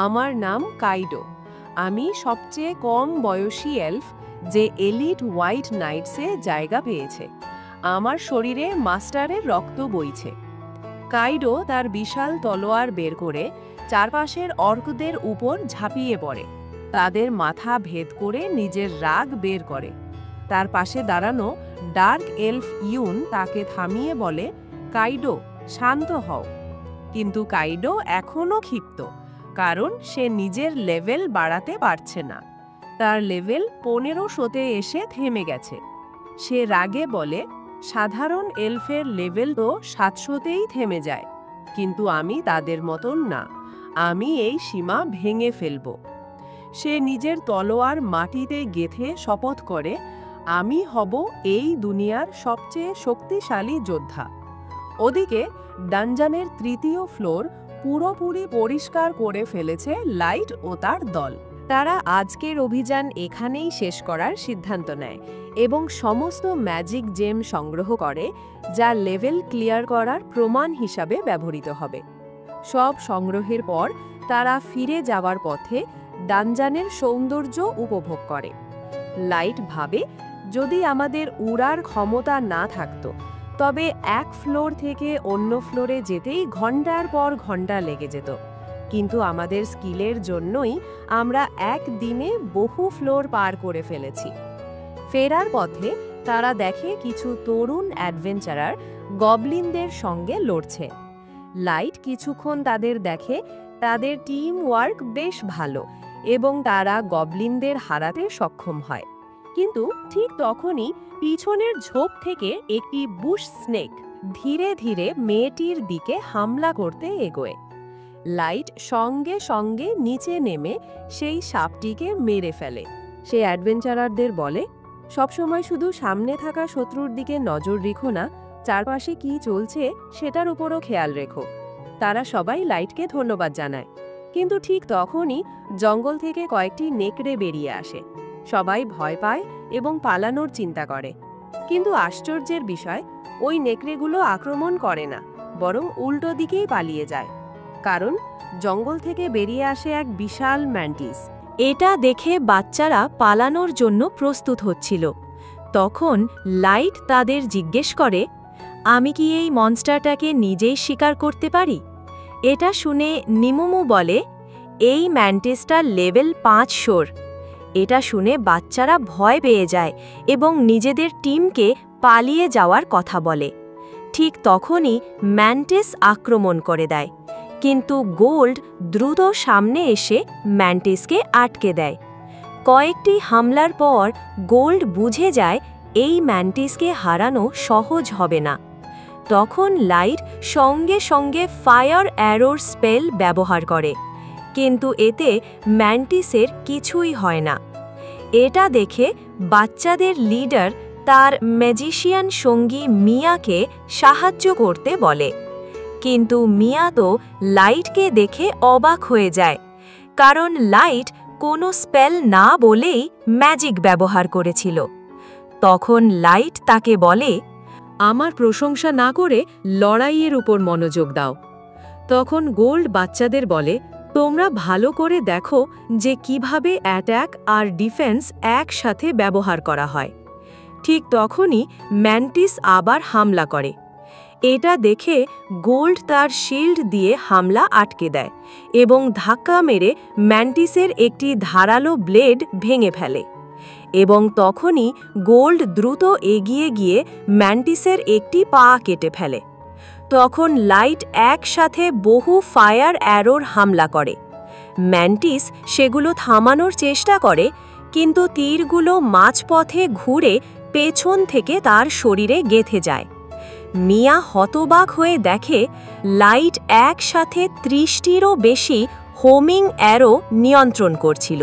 আমার নাম কাইডো, আমি সবচেয়ে কম বয়সী এলফ যে এলিট হোয়াইট নাইটসে জায়গা পেয়েছে। আমার শরীরে মাস্টারের রক্ত বইছে। কাইডো তার বিশাল তলোয়ার বের করে চারপাশের অর্কদের উপর ঝাঁপিয়ে পড়ে, তাদের মাথা ভেদ করে নিজের রাগ বের করে। তার পাশে দাঁড়ানো ডার্ক এলফ ইউন তাকে থামিয়ে বলে, কাইডো, শান্ত হও। কিন্তু কাইডো এখনও ক্ষিপ্ত, কারণ সে নিজের লেভেল বাড়াতে পারছে না। তার লেভেল 1500-তে এসে থেমে গেছে। সে রাগে বলে, সাধারণ এলফের লেভেল তো 700-তেই থেমে যায়, কিন্তু আমি তাদের মতন না, আমি এই সীমা ভেঙে ফেলব। সে নিজের তলোয়ার মাটিতে গেঁথে শপথ করে, আমি হব এই দুনিয়ার সবচেয়ে শক্তিশালী যোদ্ধা। ওদিকে ডানজানের 3য় ফ্লোর পুরোপুরি পরিষ্কার করে ফেলেছে লাইট ও তার দল। তারা আজকের অভিযান এখানেই শেষ করার সিদ্ধান্ত নেয় এবং সমস্ত ম্যাজিক জেম সংগ্রহ করে, যা লেভেল ক্লিয়ার করার প্রমাণ হিসাবে ব্যবহৃত হবে। সব সংগ্রহের পর তারা ফিরে যাওয়ার পথে ডানজানের সৌন্দর্য উপভোগ করে। লাইট ভাবে, যদি আমাদের উড়ার ক্ষমতা না থাকতো তবে এক ফ্লোর থেকে অন্য ফ্লোরে যেতেই ঘন্টার পর ঘন্টা লেগে যেত, কিন্তু আমাদের স্কিলের জন্যই আমরা এক দিনে বহু ফ্লোর পার করে ফেলেছি। ফেরার পথে তারা দেখে কিছু তরুণ অ্যাডভেঞ্চারার গবলিনদের সঙ্গে লড়ছে। লাইট কিছুক্ষণ তাদের দেখে, তাদের টিম ওয়ার্ক বেশ ভালো এবং তারা গবলিনদের হারাতে সক্ষম হয়। কিন্তু ঠিক তখনই পিছনের ঝোপ থেকে একটি বুশ স্নেক ধীরে ধীরে মেয়েটির দিকে হামলা করতে এগোয়। লাইট সঙ্গে সঙ্গে নিচে নেমে সেই সাপটিকে মেরে ফেলে। সে অ্যাডভেঞ্চারারদের বলে, সবসময় শুধু সামনে থাকা শত্রুর দিকে নজর রেখো না, চারপাশে কি চলছে সেটার উপরও খেয়াল রেখো। তারা সবাই লাইটকে ধন্যবাদ জানায়, কিন্তু ঠিক তখনই জঙ্গল থেকে কয়েকটি নেকড়ে বেরিয়ে আসে। সবাই ভয় পায় এবং পালানোর চিন্তা করে, কিন্তু আশ্চর্যের বিষয়, ওই নেকড়েগুলো আক্রমণ করে না, বরং উল্টো দিকেই পালিয়ে যায়, কারণ জঙ্গল থেকে বেরিয়ে আসে এক বিশাল ম্যান্টিস। এটা দেখে বাচ্চারা পালানোর জন্য প্রস্তুত হচ্ছিল। তখন লাইট তাদের জিজ্ঞেস করে, আমি কি এই মনস্টারটাকে নিজেই শিকার করতে পারি? এটা শুনে নিমুমু বলে, এই ম্যান্টিসটা লেভেল 500। এটা শুনে বাচ্চারা ভয় পেয়ে যায় এবং নিজেদের টিমকে পালিয়ে যাওয়ার কথা বলে। ঠিক তখনই ম্যান্টিস আক্রমণ করে দেয়, কিন্তু গোল্ড দ্রুত সামনে এসে ম্যান্টিসকে আটকে দেয়। কয়েকটি হামলার পর গোল্ড বুঝে যায় এই ম্যান্টিসকে হারানো সহজ হবে না। তখন লাইট সঙ্গে সঙ্গে ফায়ার অ্যারোর স্পেল ব্যবহার করে, কিন্তু এতে ম্যান্টিসের কিছুই হয় না। এটা দেখে বাচ্চাদের লিডার তার ম্যাজিশিয়ান সঙ্গী মিয়াকে সাহায্য করতে বলে, কিন্তু মিয়া তো লাইটকে দেখে অবাক হয়ে যায়, কারণ লাইট কোনো স্পেল না বলেই ম্যাজিক ব্যবহার করেছিল। তখন লাইট তাকে বলে, আমার প্রশংসা না করে লড়াইয়ের উপর মনোযোগ দাও। তখন গোল্ড বাচ্চাদের বলে, তোমরা ভালো করে দেখো যে কিভাবে অ্যাট্যাক আর ডিফেন্স একসাথে ব্যবহার করা হয়। ঠিক তখনই ম্যান্টিস আবার হামলা করে। এটা দেখে গোল্ড তার শিল্ড দিয়ে হামলা আটকে দেয় এবং ধাক্কা মেরে ম্যান্টিসের একটি ধারালো ব্লেড ভেঙে ফেলে, এবং তখনই গোল্ড দ্রুত এগিয়ে গিয়ে ম্যান্টিসের একটি পা কেটে ফেলে। তখন লাইট একসাথে বহু ফায়ার অ্যারোর হামলা করে। ম্যান্টিস সেগুলো থামানোর চেষ্টা করে, কিন্তু তীরগুলো মাঝপথে ঘুরে পেছন থেকে তার শরীরে গেঁথে যায়। মিয়া হতবাক হয়ে দেখে লাইট একসাথে 30টিরও বেশি হোমিং অ্যারো নিয়ন্ত্রণ করছিল।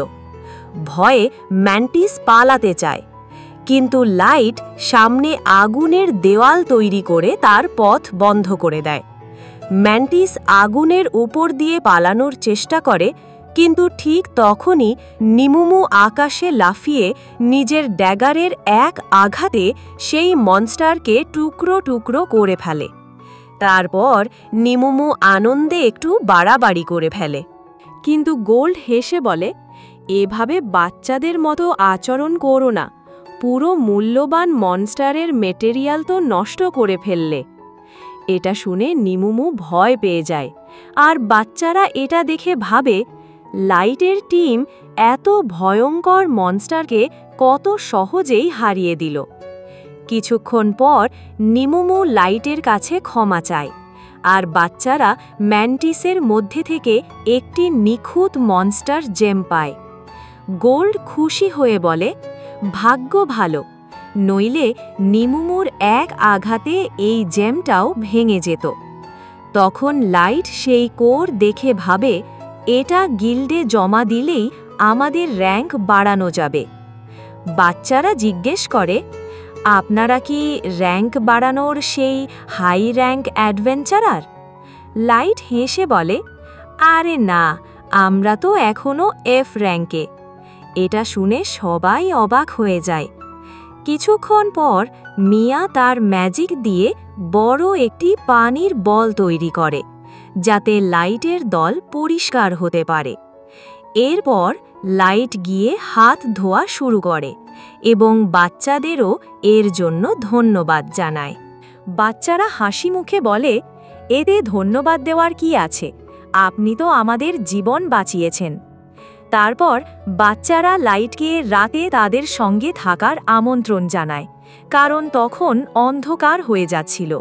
ভয়ে ম্যান্টিস পালাতে চায়, কিন্তু লাইট সামনে আগুনের দেওয়াল তৈরি করে তার পথ বন্ধ করে দেয়। ম্যান্টিস আগুনের উপর দিয়ে পালানোর চেষ্টা করে, কিন্তু ঠিক তখনই নিমুমু আকাশে লাফিয়ে নিজের ড্যাগারের এক আঘাতে সেই মনস্টারকে টুকরো টুকরো করে ফেলে। তারপর নিমুমু আনন্দে একটু বাড়াবাড়ি করে ফেলে, কিন্তু গোল্ড হেসে বলে, এভাবে বাচ্চাদের মতো আচরণ করো না, পুরো মূল্যবান মনস্টারের মেটেরিয়াল তো নষ্ট করে ফেললে। এটা শুনে নিমুমু ভয় পেয়ে যায়, আর বাচ্চারা এটা দেখে ভাবে লাইটের টিম এত ভয়ঙ্কর মনস্টারকে কত সহজেই হারিয়ে দিল। কিছুক্ষণ পর নিমুমু লাইটের কাছে ক্ষমা চায়, আর বাচ্চারা ম্যান্টিসের মধ্যে থেকে একটি নিখুঁত মনস্টার জেম পায়। গোল্ড খুশি হয়ে বলে, ভাগ্য ভালো, নইলে নিমুমুর এক আঘাতে এই জেমটাও ভেঙে যেত। তখন লাইট সেই কোর দেখে ভাবে, এটা গিল্ডে জমা দিলেই আমাদের র্যাঙ্ক বাড়ানো যাবে। বাচ্চারা জিজ্ঞেস করে, আপনারা কি র্যাঙ্ক বাড়ানোর সেই হাই র্যাঙ্ক অ্যাডভেঞ্চারার? লাইট হেসে বলে, আরে না, আমরা তো এখনও এফ র্যাঙ্কে। এটা শুনে সবাই অবাক হয়ে যায়। কিছুক্ষণ পর মিয়া তার ম্যাজিক দিয়ে বড় একটি পানির বল তৈরি করে, যাতে লাইটের দল পরিষ্কার হতে পারে। এরপর লাইট গিয়ে হাত ধোয়া শুরু করে এবং বাচ্চাদেরও এর জন্য ধন্যবাদ জানায়। বাচ্চারা হাসি মুখে বলে, এতে ধন্যবাদ দেওয়ার কি আছে, আপনি তো আমাদের জীবন বাঁচিয়েছেন। তারপর বাচ্চারা লাইটকে রাতে তাদের সঙ্গে থাকার আমন্ত্রণ জানায়, কারণ তখন অন্ধকার হয়ে যাচ্ছিল।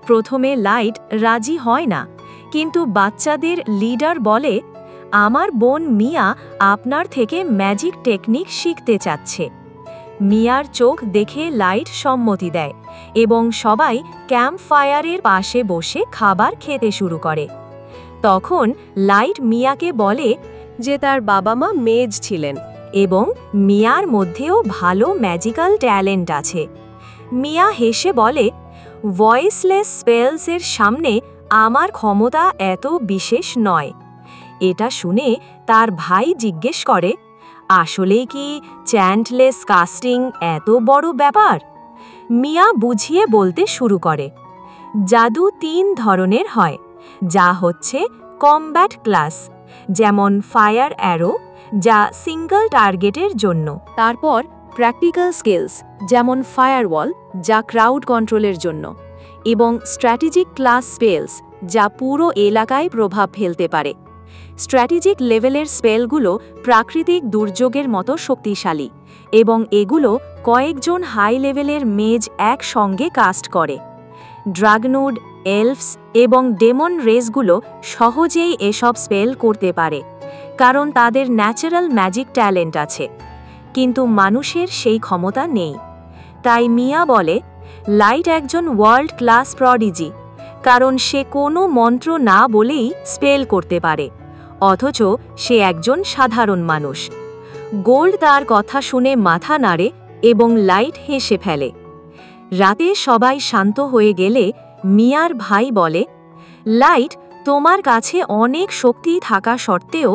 প্রথমে লাইট রাজি হয় না, কিন্তু বাচ্চাদের লিডার বলে, আমার বোন মিয়া আপনার থেকে ম্যাজিক টেকনিক শিখতে চাচ্ছে। মিয়ার চোখ দেখে লাইট সম্মতি দেয় এবং সবাই ক্যাম্প ফায়ারের পাশে বসে খাবার খেতে শুরু করে। তখন লাইট মিয়াকে বলে যে তার বাবা মা মেজ ছিলেন এবং মিয়ার মধ্যেও ভালো ম্যাজিক্যাল ট্যালেন্ট আছে। মিয়া হেসে বলে, ভয়েসলেস স্পেলসের সামনে আমার ক্ষমতা এত বিশেষ নয়। এটা শুনে তার ভাই জিজ্ঞেস করে, আসলেই কি চ্যান্টলেস কাস্টিং এত বড় ব্যাপার? মিয়া বুঝিয়ে বলতে শুরু করে, জাদু 3 ধরনের হয়, যা হচ্ছে কমব্যাট ক্লাস, যেমন ফায়ার অ্যারো, যা সিঙ্গল টার্গেটের জন্য। তারপর প্র্যাকটিক্যাল স্কিলস, যেমন ফায়ারওয়াল, যা ক্রাউড কন্ট্রোলের জন্য, এবং স্ট্র্যাটেজিক ক্লাস স্পেলস, যা পুরো এলাকায় প্রভাব ফেলতে পারে। স্ট্র্যাটেজিক লেভেলের স্পেলগুলো প্রাকৃতিক দুর্যোগের মতো শক্তিশালী এবং এগুলো কয়েকজন হাই লেভেলের মেজ একসঙ্গে কাস্ট করে। ড্রাগনুড, এলফস এবং ডেমন রেসগুলো সহজেই এসব স্পেল করতে পারে, কারণ তাদের ন্যাচারাল ম্যাজিক ট্যালেন্ট আছে, কিন্তু মানুষের সেই ক্ষমতা নেই। তাই মিয়া বলে, লাইট একজন ওয়ার্ল্ড ক্লাস প্রডিজি, কারণ সে কোনো মন্ত্র না বলেই স্পেল করতে পারে, অথচ সে একজন সাধারণ মানুষ। গোল্ড তার কথা শুনে মাথা নাড়ে এবং লাইট হেসে ফেলে। রাতে সবাই শান্ত হয়ে গেলে মিয়ার ভাই বলে, লাইট, তোমার কাছে অনেক শক্তি থাকা সত্ত্বেও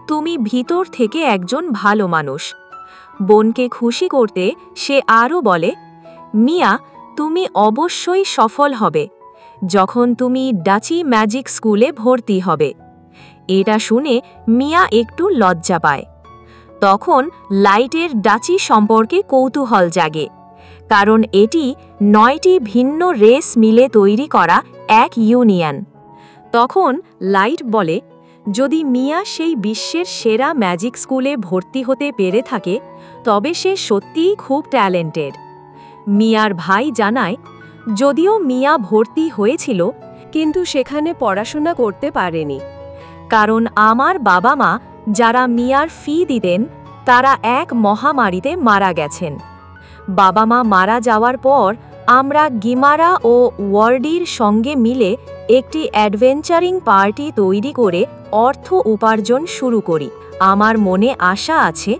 তুমি ভিতর থেকে একজন ভালো মানুষ। বোনকে খুশি করতে সে আরও বলে, মিয়া, তুমি অবশ্যই সফল হবে যখন তুমি ডাচি ম্যাজিক স্কুলে ভর্তি হবে। এটা শুনে মিয়া একটু লজ্জা পায়। তখন লাইটের ডাচি সম্পর্কে কৌতূহল জাগে, কারণ এটি 9টি ভিন্ন রেস মিলে তৈরি করা এক ইউনিয়ন। তখন লাইট বলে, যদি মিয়া সেই বিশ্বের সেরা ম্যাজিক স্কুলে ভর্তি হতে পেরে থাকে, তবে সে সত্যিই খুব ট্যালেন্টেড। মিয়ার ভাই জানায়, যদিও মিয়া ভর্তি হয়েছিল, কিন্তু সেখানে পড়াশোনা করতে পারেনি, কারণ আমার বাবা মা যারা মিয়ার ফি দিতেন তারা এক মহামারীতে মারা গেছেন। বাবা মা মারা যাওয়ার পর আমরা গিমারা ও ওয়ার্ডির সঙ্গে মিলে একটি অ্যাডভেঞ্চারিং পার্টি তৈরি করে অর্থ উপার্জন শুরু করি। আমার মনে আশা আছে,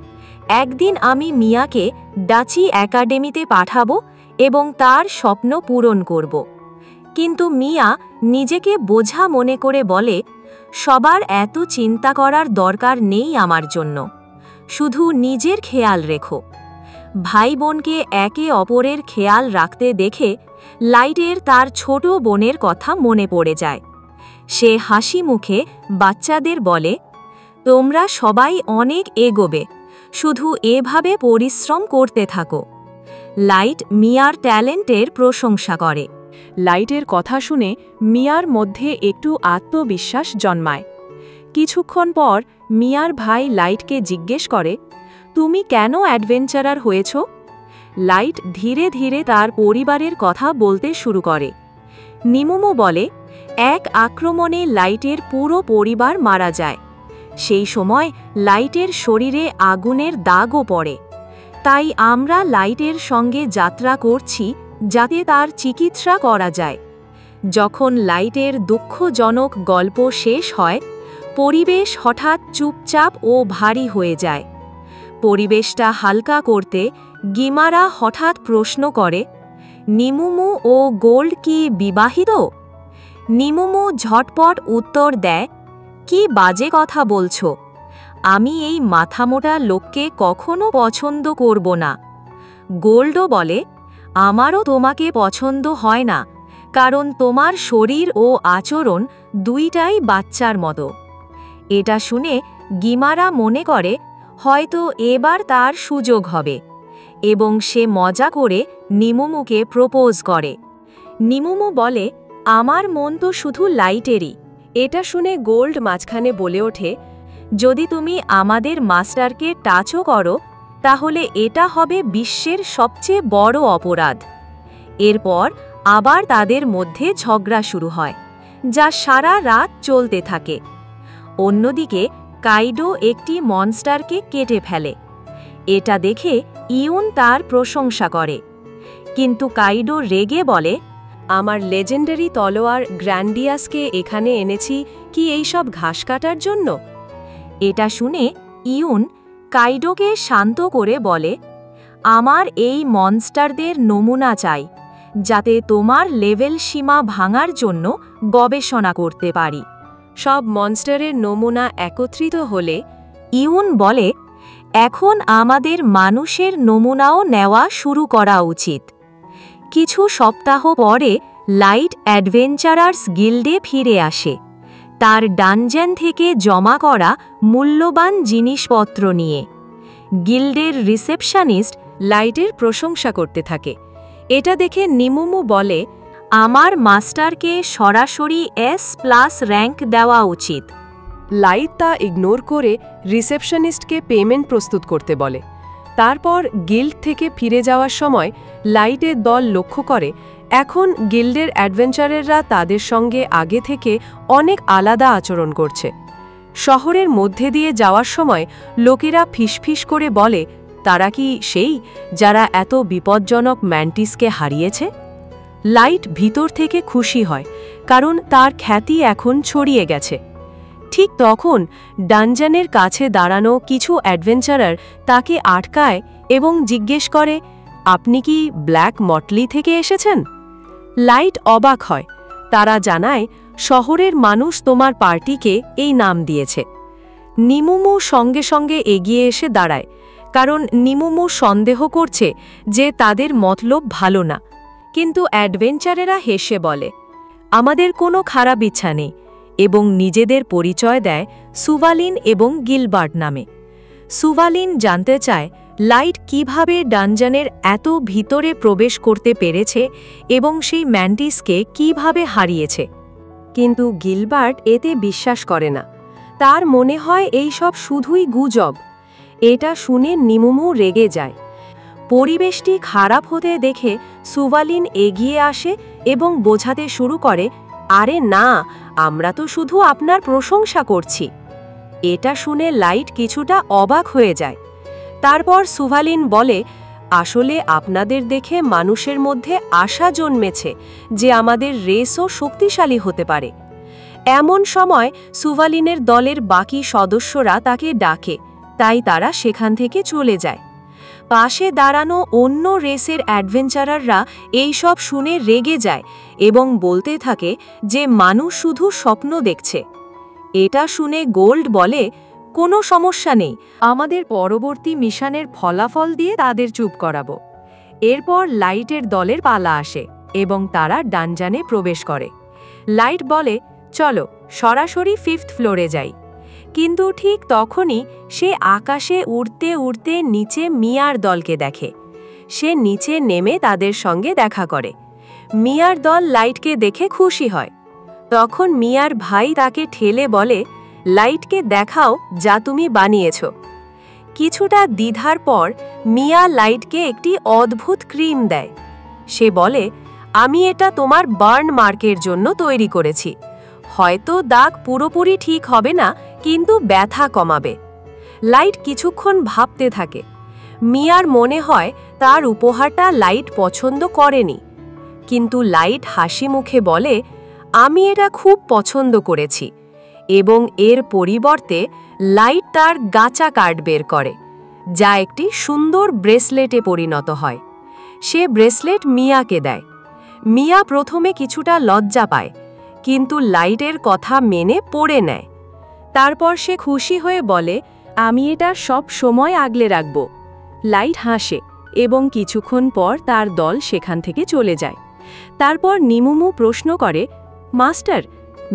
একদিন আমি মিয়াকে ডাচি একাডেমিতে পাঠাবো এবং তার স্বপ্ন পূরণ করব। কিন্তু মিয়া নিজেকে বোঝা মনে করে বলে, সবার এত চিন্তা করার দরকার নেই আমার জন্য, শুধু নিজের খেয়াল রেখো। ভাই বোনকে একে অপরের খেয়াল রাখতে দেখে লাইটের তার ছোট বোনের কথা মনে পড়ে যায়। সে হাসি মুখে বাচ্চাদের বলে, তোমরা সবাই অনেক এগোবে, শুধু এভাবে পরিশ্রম করতে থাকো। লাইট মিয়ার ট্যালেন্টের প্রশংসা করে। লাইটের কথা শুনে মিয়ার মধ্যে একটু আত্মবিশ্বাস জন্মায়। কিছুক্ষণ পর মিয়ার ভাই লাইটকে জিজ্ঞেস করে, তুমি কেন অ্যাডভেঞ্চারার হয়েছ? লাইট ধীরে ধীরে তার পরিবারের কথা বলতে শুরু করে। নিমুমু বলে, এক আক্রমণে লাইটের পুরো পরিবার মারা যায়। সেই সময় লাইটের শরীরে আগুনের দাগও পড়ে। তাই আমরা লাইটের সঙ্গে যাত্রা করছি যাতে তার চিকিৎসা করা যায়। যখন লাইটের দুঃখজনক গল্প শেষ হয়, পরিবেশ হঠাৎ চুপচাপ ও ভারী হয়ে যায়। পরিবেশটা হালকা করতে গিমারা হঠাৎ প্রশ্ন করে, নিমুমু ও গোল্ড কি বিবাহিত? নিমুমু ঝটপট উত্তর দেয়, কি বাজে কথা বলছো? আমি এই মাথামোটা লোককে কখনো পছন্দ করব না। গোল্ডও বলে, আমারও তোমাকে পছন্দ হয় না, কারণ তোমার শরীর ও আচরণ দুইটাই বাচ্চার মতো। এটা শুনে গিমারা মনে করে হয়তো এবার তার সুযোগ হবে, এবং সে মজা করে নিমুমুকে প্রপোজ করে। নিমুমু বলে, আমার মন তো শুধু লাইটেরই। এটা শুনে গোল্ড মাঝখানে বলে ওঠে, যদি তুমি আমাদের মাস্টারকে টাচও করো তাহলে এটা হবে বিশ্বের সবচেয়ে বড় অপরাধ। এরপর আবার তাদের মধ্যে ঝগড়া শুরু হয়, যা সারা রাত চলতে থাকে। অন্যদিকে কাইডো একটি মনস্টারকে কেটে ফেলে। এটা দেখে ইউন তার প্রশংসা করে, কিন্তু কাইডো রেগে বলে, আমার লেজেন্ডারি তলোয়ার গ্র্যান্ডিয়াসকে এখানে এনেছি কি এই সব ঘাস কাটার জন্য? এটা শুনে ইউন কাইডোকে শান্ত করে বলে, আমার এই মনস্টারদের নমুনা চাই, যাতে তোমার লেভেল সীমা ভাঙার জন্য গবেষণা করতে পারি। সব মনস্টারের নমুনা একত্রিত হলে ইউন বলে, এখন আমাদের মানুষের নমুনাও নেওয়া শুরু করা উচিত। কিছু সপ্তাহ পরে লাইট অ্যাডভেঞ্চারার্স গিল্ডে ফিরে আসে, তার ডানজেন থেকে জমা করা মূল্যবান জিনিসপত্র নিয়ে। গিল্ডের রিসেপশনিস্ট লাইটের প্রশংসা করতে থাকে। এটা দেখে নিমুমু বলে, আমার মাস্টারকে সরাসরি S+ র্যাঙ্ক দেওয়া উচিত। লাইট তা ইগনোর করে রিসেপশনিস্টকে পেমেন্ট প্রস্তুত করতে বলে। তারপর গিল্ড থেকে ফিরে যাওয়ার সময় লাইটের দল লক্ষ্য করে এখন গিল্ডের অ্যাডভেঞ্চারেররা তাদের সঙ্গে আগে থেকে অনেক আলাদা আচরণ করছে। শহরের মধ্যে দিয়ে যাওয়ার সময় লোকেরা ফিসফিস করে বলে, তারা কি সেই যারা এত বিপজ্জনক ম্যান্টিসকে হারিয়েছে? লাইট ভিতর থেকে খুশি হয়, কারণ তার খ্যাতি এখন ছড়িয়ে গেছে। ঠিক তখন ডানজনের কাছে দাঁড়ানো কিছু অ্যাডভেঞ্চারার তাকে আটকায় এবং জিজ্ঞেস করে, আপনি কি ব্ল্যাক মটলি থেকে এসেছেন? লাইট অবাক হয়। তারা জানায়, শহরের মানুষ তোমার পার্টিকে এই নাম দিয়েছে। নিমুমু সঙ্গে সঙ্গে এগিয়ে এসে দাঁড়ায়, কারণ নিমুমু সন্দেহ করছে যে তাদের মতলব ভালো না। কিন্তু অ্যাডভেঞ্চারেরা হেসে বলে, আমাদের কোনো খারাপ ইচ্ছা নেই, এবং নিজেদের পরিচয় দেয় সুভালিন এবং গিলবার্ট নামে। সুভালিন জানতে চায় লাইট কিভাবে ডানজনের এত ভিতরে প্রবেশ করতে পেরেছে এবং সেই ম্যান্টিসকে কিভাবে হারিয়েছে। কিন্তু গিলবার্ট এতে বিশ্বাস করে না। তার মনে হয় এই সব শুধুই গুজব। এটা শুনে নিমুমু রেগে যায়। পরিবেশটি খারাপ হতে দেখে সুভালিন এগিয়ে আসে এবং বোঝাতে শুরু করে, আরে না, আমরা তো শুধু আপনার প্রশংসা করছি। এটা শুনে লাইট কিছুটা অবাক হয়ে যায়। তারপর সুভালিন বলে, আসলে আপনাদের দেখে মানুষের মধ্যে আশা জন্মেছে যে আমাদের রেসও শক্তিশালী হতে পারে। এমন সময় সুভালিনের দলের বাকি সদস্যরা তাকে ডাকে, তাই তারা সেখান থেকে চলে যায়। পাশে দাঁড়ানো অন্য রেসের অ্যাডভেঞ্চারাররা এই সব শুনে রেগে যায় এবং বলতে থাকে যে মানুষ শুধু স্বপ্ন দেখছে। এটা শুনে গোল্ড বলে, কোনো সমস্যা নেই, আমাদের পরবর্তী মিশনের ফলাফল দিয়ে তাদের চুপ করাবো। এরপর লাইটের দলের পালা আসে এবং তারা ডানজানে প্রবেশ করে। লাইট বলে, চলো সরাসরি 5th ফ্লোরে যাই। কিন্তু ঠিক তখনই সে আকাশে উড়তে উড়তে নিচে মিয়ার দলকে দেখে। সে নিচে নেমে তাদের সঙ্গে দেখা করে। মিয়ার দল লাইটকে দেখে খুশি হয়। তখন মিয়ার ভাই তাকে ঠেলে বলে, লাইটকে দেখাও যা তুমি বানিয়েছ। কিছুটা দ্বিধার পর মিয়া লাইটকে একটি অদ্ভুত ক্রিম দেয়। সে বলে, আমি এটা তোমার বার্ন মার্কের জন্য তৈরি করেছি। হয়তো দাগ পুরোপুরি ঠিক হবে না, কিন্তু ব্যথা কমাবে। লাইট কিছুক্ষণ ভাবতে থাকে। মিয়ার মনে হয় তার উপহারটা লাইট পছন্দ করেনি। কিন্তু লাইট হাসি মুখে বলে, আমি এটা খুব পছন্দ করেছি। এবং এর পরিবর্তে লাইট তার গাচা কার্ড বের করে, যা একটি সুন্দর ব্রেসলেটে পরিণত হয়। সে ব্রেসলেট মিয়াকে দেয়। মিয়া প্রথমে কিছুটা লজ্জা পায়, কিন্তু লাইটের কথা মেনে পড়ে নেয়। তারপর সে খুশি হয়ে বলে, আমি এটা সব সময় আগলে রাখব। লাইট হাসে এবং কিছুক্ষণ পর তার দল সেখান থেকে চলে যায়। তারপর নিমুমু প্রশ্ন করে, মাস্টার,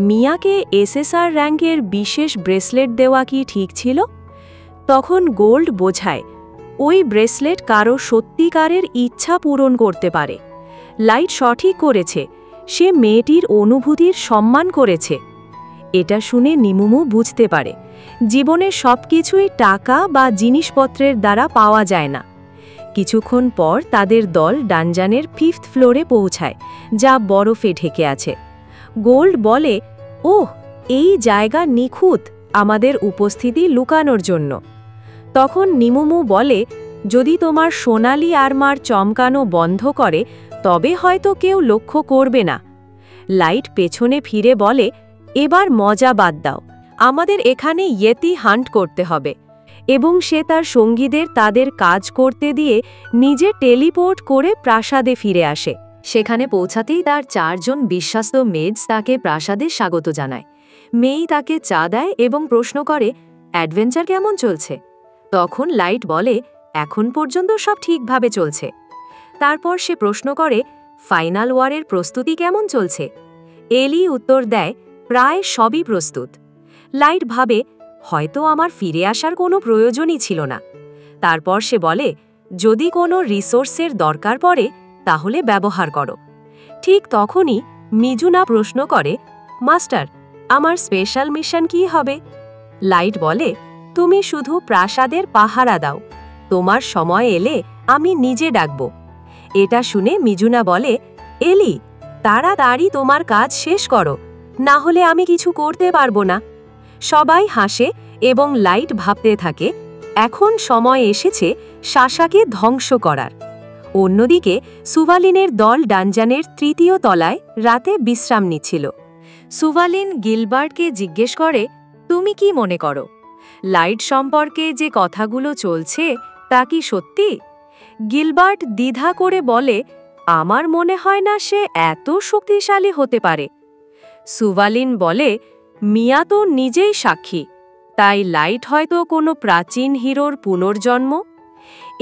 মিয়াকে এসএসআর র্যাঙ্কের বিশেষ ব্রেসলেট দেওয়া কি ঠিক ছিল? তখন গোল্ড বোঝায়, ওই ব্রেসলেট কারো সত্যিকারের ইচ্ছা পূরণ করতে পারে। লাইট সঠিক করেছে, সে মেয়েটির অনুভূতির সম্মান করেছে। এটা শুনে নিমুমু বুঝতে পারে জীবনের সবকিছুই টাকা বা জিনিসপত্রের দ্বারা পাওয়া যায় না। কিছুক্ষণ পর তাদের দল ডানজানের 5th ফ্লোরে পৌঁছায়, যা বরফে ঢেকে আছে। গোল্ড বলে, ওহ, এই জায়গা নিখুঁত আমাদের উপস্থিতি লুকানোর জন্য। তখন নিমুমু বলে, যদি তোমার সোনালি আর্মার চমকানো বন্ধ করে তবে হয়তো কেউ লক্ষ্য করবে না। লাইট পেছনে ফিরে বলে, এবার মজা বাদ দাও, আমাদের এখানে ইয়েতি হান্ট করতে হবে। এবং সে তার সঙ্গীদের তাদের কাজ করতে দিয়ে নিজে টেলিপোর্ট করে প্রাসাদে ফিরে আসে। সেখানে পৌঁছাতেই তার 4 জন বিশ্বস্ত মেডস তাকে প্রাসাদে স্বাগত জানায়। মেই তাকে চা দেয় এবং প্রশ্ন করে, অ্যাডভেঞ্চার কেমন চলছে? তখন লাইট বলে, এখন পর্যন্ত সব ঠিকভাবে চলছে। তারপর সে প্রশ্ন করে, ফাইনাল ওয়ারের প্রস্তুতি কেমন চলছে? এলি উত্তর দেয়, প্রায় সবই প্রস্তুত। লাইট ভাবে, হয়তো আমার ফিরে আসার কোনো প্রয়োজনই ছিল না। তারপর সে বলে, যদি কোনো রিসোর্সের দরকার পড়ে তাহলে ব্যবহার করো। ঠিক তখনই মিজুনা প্রশ্ন করে, মাস্টার, আমার স্পেশাল মিশন কি হবে? লাইট বলে, তুমি শুধু প্রাসাদের পাহারা দাও, তোমার সময় এলে আমি নিজে ডাকব। এটা শুনে মিজুনা বলে, এলি, তাড়াতাড়ি তোমার কাজ শেষ করো, না হলে আমি কিছু করতে পারবো না। সবাই হাসে এবং লাইট ভাবতে থাকে, এখন সময় এসেছে সাশাকে ধ্বংস করার। অন্যদিকে সুভালিনের দল ডানজানের 3য় তলায় রাতে বিশ্রাম নিচ্ছিল। সুভালিন গিলবার্টকে জিজ্ঞেস করে, তুমি কি মনে করো লাইট সম্পর্কে যে কথাগুলো চলছে তা কি সত্যি? গিলবার্ট দ্বিধা করে বলে, আমার মনে হয় না সে এত শক্তিশালী হতে পারে। সুভালিন বলে, মিয়া তো নিজেই সাক্ষী, তাই লাইট হয়তো কোনো প্রাচীন হিরোর পুনর্জন্ম।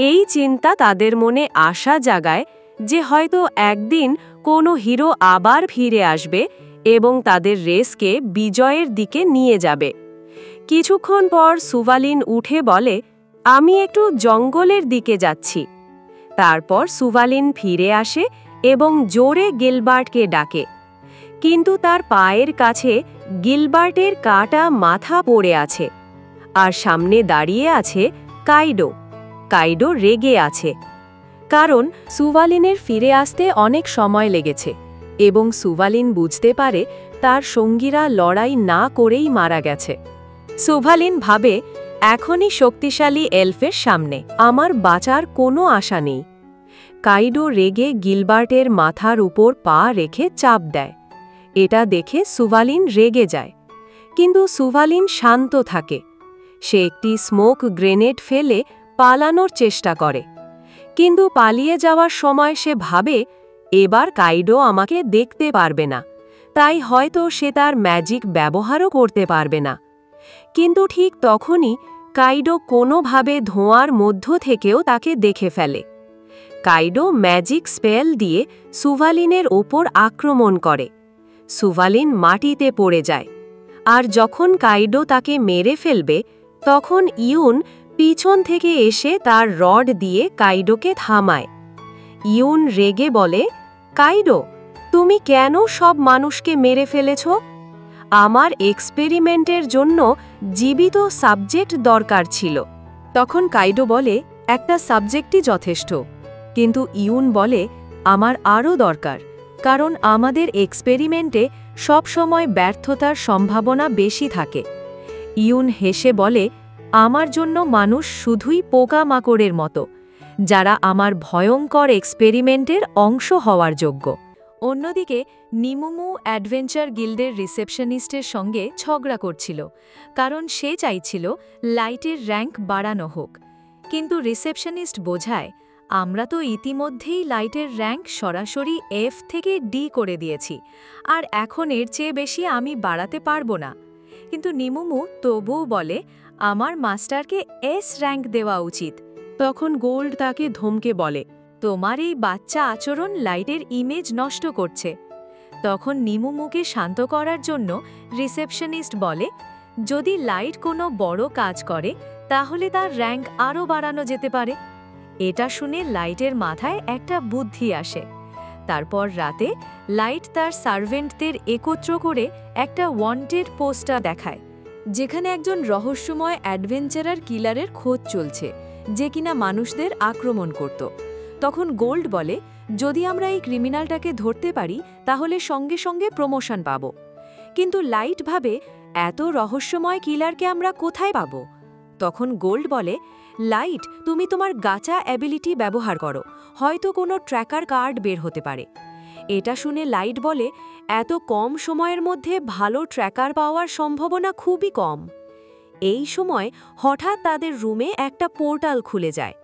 এই চিন্তা তাদের মনে আশা জাগায় যে হয়তো একদিন কোনো হিরো আবার ফিরে আসবে এবং তাদের রেসকে বিজয়ের দিকে নিয়ে যাবে। কিছুক্ষণ পর সুভালিন উঠে বলে, আমি একটু জঙ্গলের দিকে যাচ্ছি। তারপর সুভালিন ফিরে আসে এবং জোরে গিলবার্টকে ডাকে, কিন্তু তার পায়ের কাছে গিলবার্টের কাটা মাথা পড়ে আছে, আর সামনে দাঁড়িয়ে আছে কাইডো। কাইডো রেগে আছে, কারণ সুভালিনের ফিরে আসতে অনেক সময় লেগেছে এবং সুভালিন বুঝতে পারে তার সঙ্গীরা লড়াই না করেই মারা গেছে। সুভালিন ভাবে, এখনই শক্তিশালী এলফের সামনে আমার বাঁচার কোনো আশা নেই। কাইডো রেগে গিলবার্টের মাথার উপর পা রেখে চাপ দেয়। এটা দেখে সুভালিন রেগে যায়, কিন্তু সুভালিন শান্ত থাকে। সে একটি স্মোক গ্রেনেড ফেলে পালানোর চেষ্টা করে, কিন্তু পালিয়ে যাওয়ার সময় সে ভাবে, এবার কাইডো আমাকে দেখতে পারবে না, তাই হয়তো সে তার ম্যাজিক ব্যবহারও করতে পারবে না। কিন্তু ঠিক তখনই কাইডো কোনোভাবে ধোঁয়ার মধ্য থেকেও তাকে দেখে ফেলে। কাইডো ম্যাজিক স্পেল দিয়ে সুভালিনের ওপর আক্রমণ করে। সুভালিন মাটিতে পড়ে যায়, আর যখন কাইডো তাকে মেরে ফেলবে তখন ইউন পিছন থেকে এসে তার রড দিয়ে কাইডোকে থামায়। ইউন রেগে বলে, কাইডো, তুমি কেন সব মানুষকে মেরে ফেলেছ? আমার এক্সপেরিমেন্টের জন্য জীবিত সাবজেক্ট দরকার ছিল। তখন কাইডো বলে, একটা সাবজেক্টই যথেষ্ট। কিন্তু ইউন বলে, আমার আরও দরকার, কারণ আমাদের এক্সপেরিমেন্টে সবসময় ব্যর্থতার সম্ভাবনা বেশি থাকে। ইউন হেসে বলে, আমার জন্য মানুষ শুধুই পোকামাকড়ের মতো, যারা আমার ভয়ঙ্কর এক্সপেরিমেন্টের অংশ হওয়ার যোগ্য। অন্যদিকে নিমুমু অ্যাডভেঞ্চার গিল্ডের রিসেপশনিস্টের সঙ্গে ঝগড়া করছিল, কারণ সে চাইছিল লাইটের র্যাঙ্ক বাড়ানো হোক। কিন্তু রিসেপশনিস্ট বোঝায়, আমরা তো ইতিমধ্যেই লাইটের র্যাঙ্ক সরাসরি F থেকে D করে দিয়েছি, আর এখন এর চেয়ে বেশি আমি বাড়াতে পারবো না। কিন্তু নিমুমু তবুও বলে, আমার মাস্টারকে এস র্যাঙ্ক দেওয়া উচিত। তখন গোল্ড তাকে ধমকে বলে, তোমার এই বাচ্চা আচরণ লাইটের ইমেজ নষ্ট করছে। তখন নিমুমুকে শান্ত করার জন্য রিসেপশনিস্ট বলে, যদি লাইট কোনো বড় কাজ করে তাহলে তার র্যাঙ্ক আরও বাড়ানো যেতে পারে। এটা শুনে লাইটের মাথায় একটা বুদ্ধি আসে। তারপর রাতে লাইট তার সার্ভেন্টদের একত্র করে একটা ওয়ান্টেড পোস্টার দেখায়, যেখানে একজন রহস্যময় অ্যাডভেঞ্চারার কিলারের খোঁজ চলছে, যে কিনা মানুষদের আক্রমণ করত। তখন গোল্ড বলে, যদি আমরা এই ক্রিমিনালটাকে ধরতে পারি তাহলে সঙ্গে সঙ্গে প্রমোশন পাব। কিন্তু লাইট ভাবে, এত রহস্যময় কিলারকে আমরা কোথায় পাব? তখন গোল্ড বলে, লাইট, তুমি তোমার গাচা অ্যাবিলিটি ব্যবহার করো, হয়তো কোনো ট্র্যাকার কার্ড বের হতে পারে। এটা শুনে লাইট বলে, এত কম সময়ের মধ্যে ভালো ট্র্যাকার পাওয়ার সম্ভাবনা খুবই কম। এই সময় হঠাৎ তাদের রুমে একটা পোর্টাল খুলে যায়।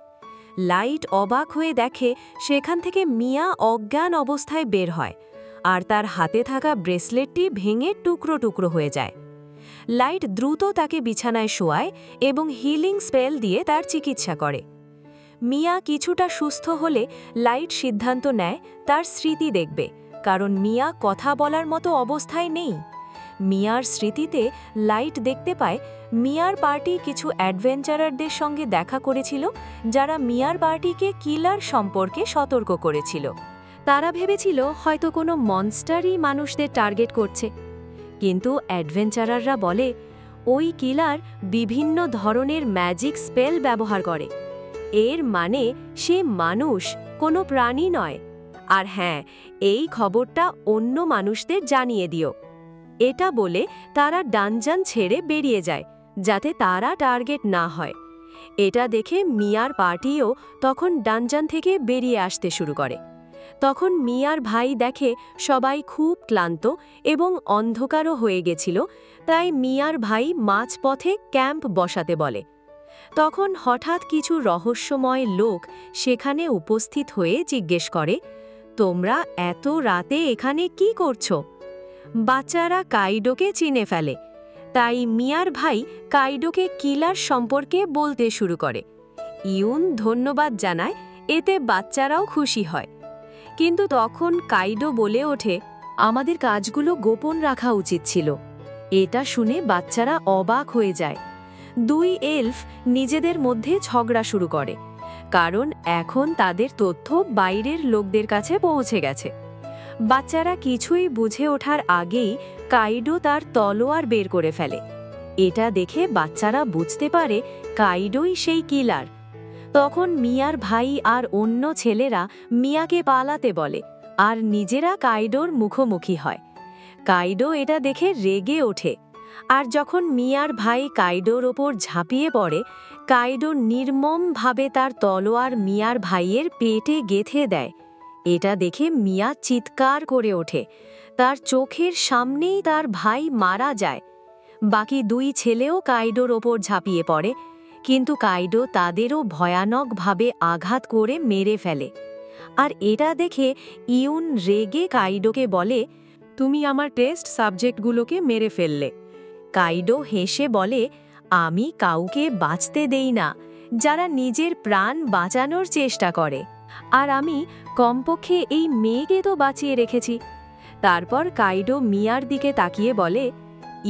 লাইট অবাক হয়ে দেখে সেখান থেকে মিয়া অজ্ঞান অবস্থায় বের হয়, আর তার হাতে থাকা ব্রেসলেটটি ভেঙে টুকরো টুকরো হয়ে যায়। লাইট দ্রুত তাকে বিছানায় শোয়ায় এবং হিলিং স্পেল দিয়ে তার চিকিৎসা করে। মিয়া কিছুটা সুস্থ হলে লাইট সিদ্ধান্ত নেয় তার স্মৃতি দেখবে, কারণ মিয়া কথা বলার মতো অবস্থায় নেই। মিয়ার স্মৃতিতে লাইট দেখতে পায় মিয়ার পার্টি কিছু অ্যাডভেঞ্চারারদের সঙ্গে দেখা করেছিল, যারা মিয়ার পার্টিকে কিলার সম্পর্কে সতর্ক করেছিল। তারা ভেবেছিল হয়তো কোনো মনস্টারই মানুষদের টার্গেট করছে, কিন্তু অ্যাডভেঞ্চারাররা বলে ওই কিলার বিভিন্ন ধরনের ম্যাজিক স্পেল ব্যবহার করে। এর মানে সে মানুষ, কোনো প্রাণী নয়। আর হ্যাঁ, এই খবরটা অন্য মানুষদের জানিয়ে দিও। এটা বলে তারা ডানজান ছেড়ে বেরিয়ে যায়, যাতে তারা টার্গেট না হয়। এটা দেখে মিয়ার পার্টিও তখন ডানজান থেকে বেরিয়ে আসতে শুরু করে। তখন মিয়ার ভাই দেখে সবাই খুব ক্লান্ত এবং অন্ধকারও হয়ে গেছিল, তাই মিয়ার ভাই মাঝপথে ক্যাম্প বসাতে বলে। তখন হঠাৎ কিছু রহস্যময় লোক সেখানে উপস্থিত হয়ে জিজ্ঞেস করে, তোমরা এত রাতে এখানে কি করছো? বাচ্চারা কাইডোকে চিনে ফেলে, তাই মিয়ার ভাই কাইডোকে কিলার সম্পর্কে বলতে শুরু করে। ইউন ধন্যবাদ জানায়, এতে বাচ্চারাও খুশি হয়। কিন্তু তখন কাইডো বলে ওঠে, আমাদের কাজগুলো গোপন রাখা উচিত ছিল। এটা শুনে বাচ্চারা অবাক হয়ে যায়। দুই এলফ নিজেদের মধ্যে ঝগড়া শুরু করে, কারণ এখন তাদের তথ্য বাইরের লোকদের কাছে পৌঁছে গেছে। বাচ্চারা কিছুই বুঝে ওঠার আগেই কাইডো তার তলোয়ার বের করে ফেলে। এটা দেখে বাচ্চারা বুঝতে পারে কাইডোই সেই কিলার। তখন মিয়ার ভাই আর অন্য ছেলেরা মিয়াকে পালাতে বলে, আর নিজেরা কাইডোর মুখোমুখি হয়। কাইডো এটা দেখে রেগে ওঠে, আর যখন মিয়ার ভাই কাইডোর ওপর ঝাঁপিয়ে পড়ে, কাইডো নির্মমভাবে তার তলোয়ার মিয়ার ভাইয়ের পেটে গেঁথে দেয়। এটা দেখে মিয়া চিৎকার করে ওঠে, তার চোখের সামনেই তার ভাই মারা যায়। বাকি দুই ছেলেও কাইডোর ওপর ঝাঁপিয়ে পড়ে, কিন্তু কাইডো তাদেরও ভয়ানকভাবে আঘাত করে মেরে ফেলে। আর এটা দেখে ইউন রেগে কাইডোকে বলে, তুমি আমার টেস্ট সাবজেক্টগুলোকে মেরে ফেললে। কাইডো হেসে বলে, আমি কাউকে বাঁচতে দেই না যারা নিজের প্রাণ বাঁচানোর চেষ্টা করে, আর আমি কমপক্ষে এই মেয়েকে তো বাঁচিয়ে রেখেছি। তারপর কাইডো মিয়ার দিকে তাকিয়ে বলে,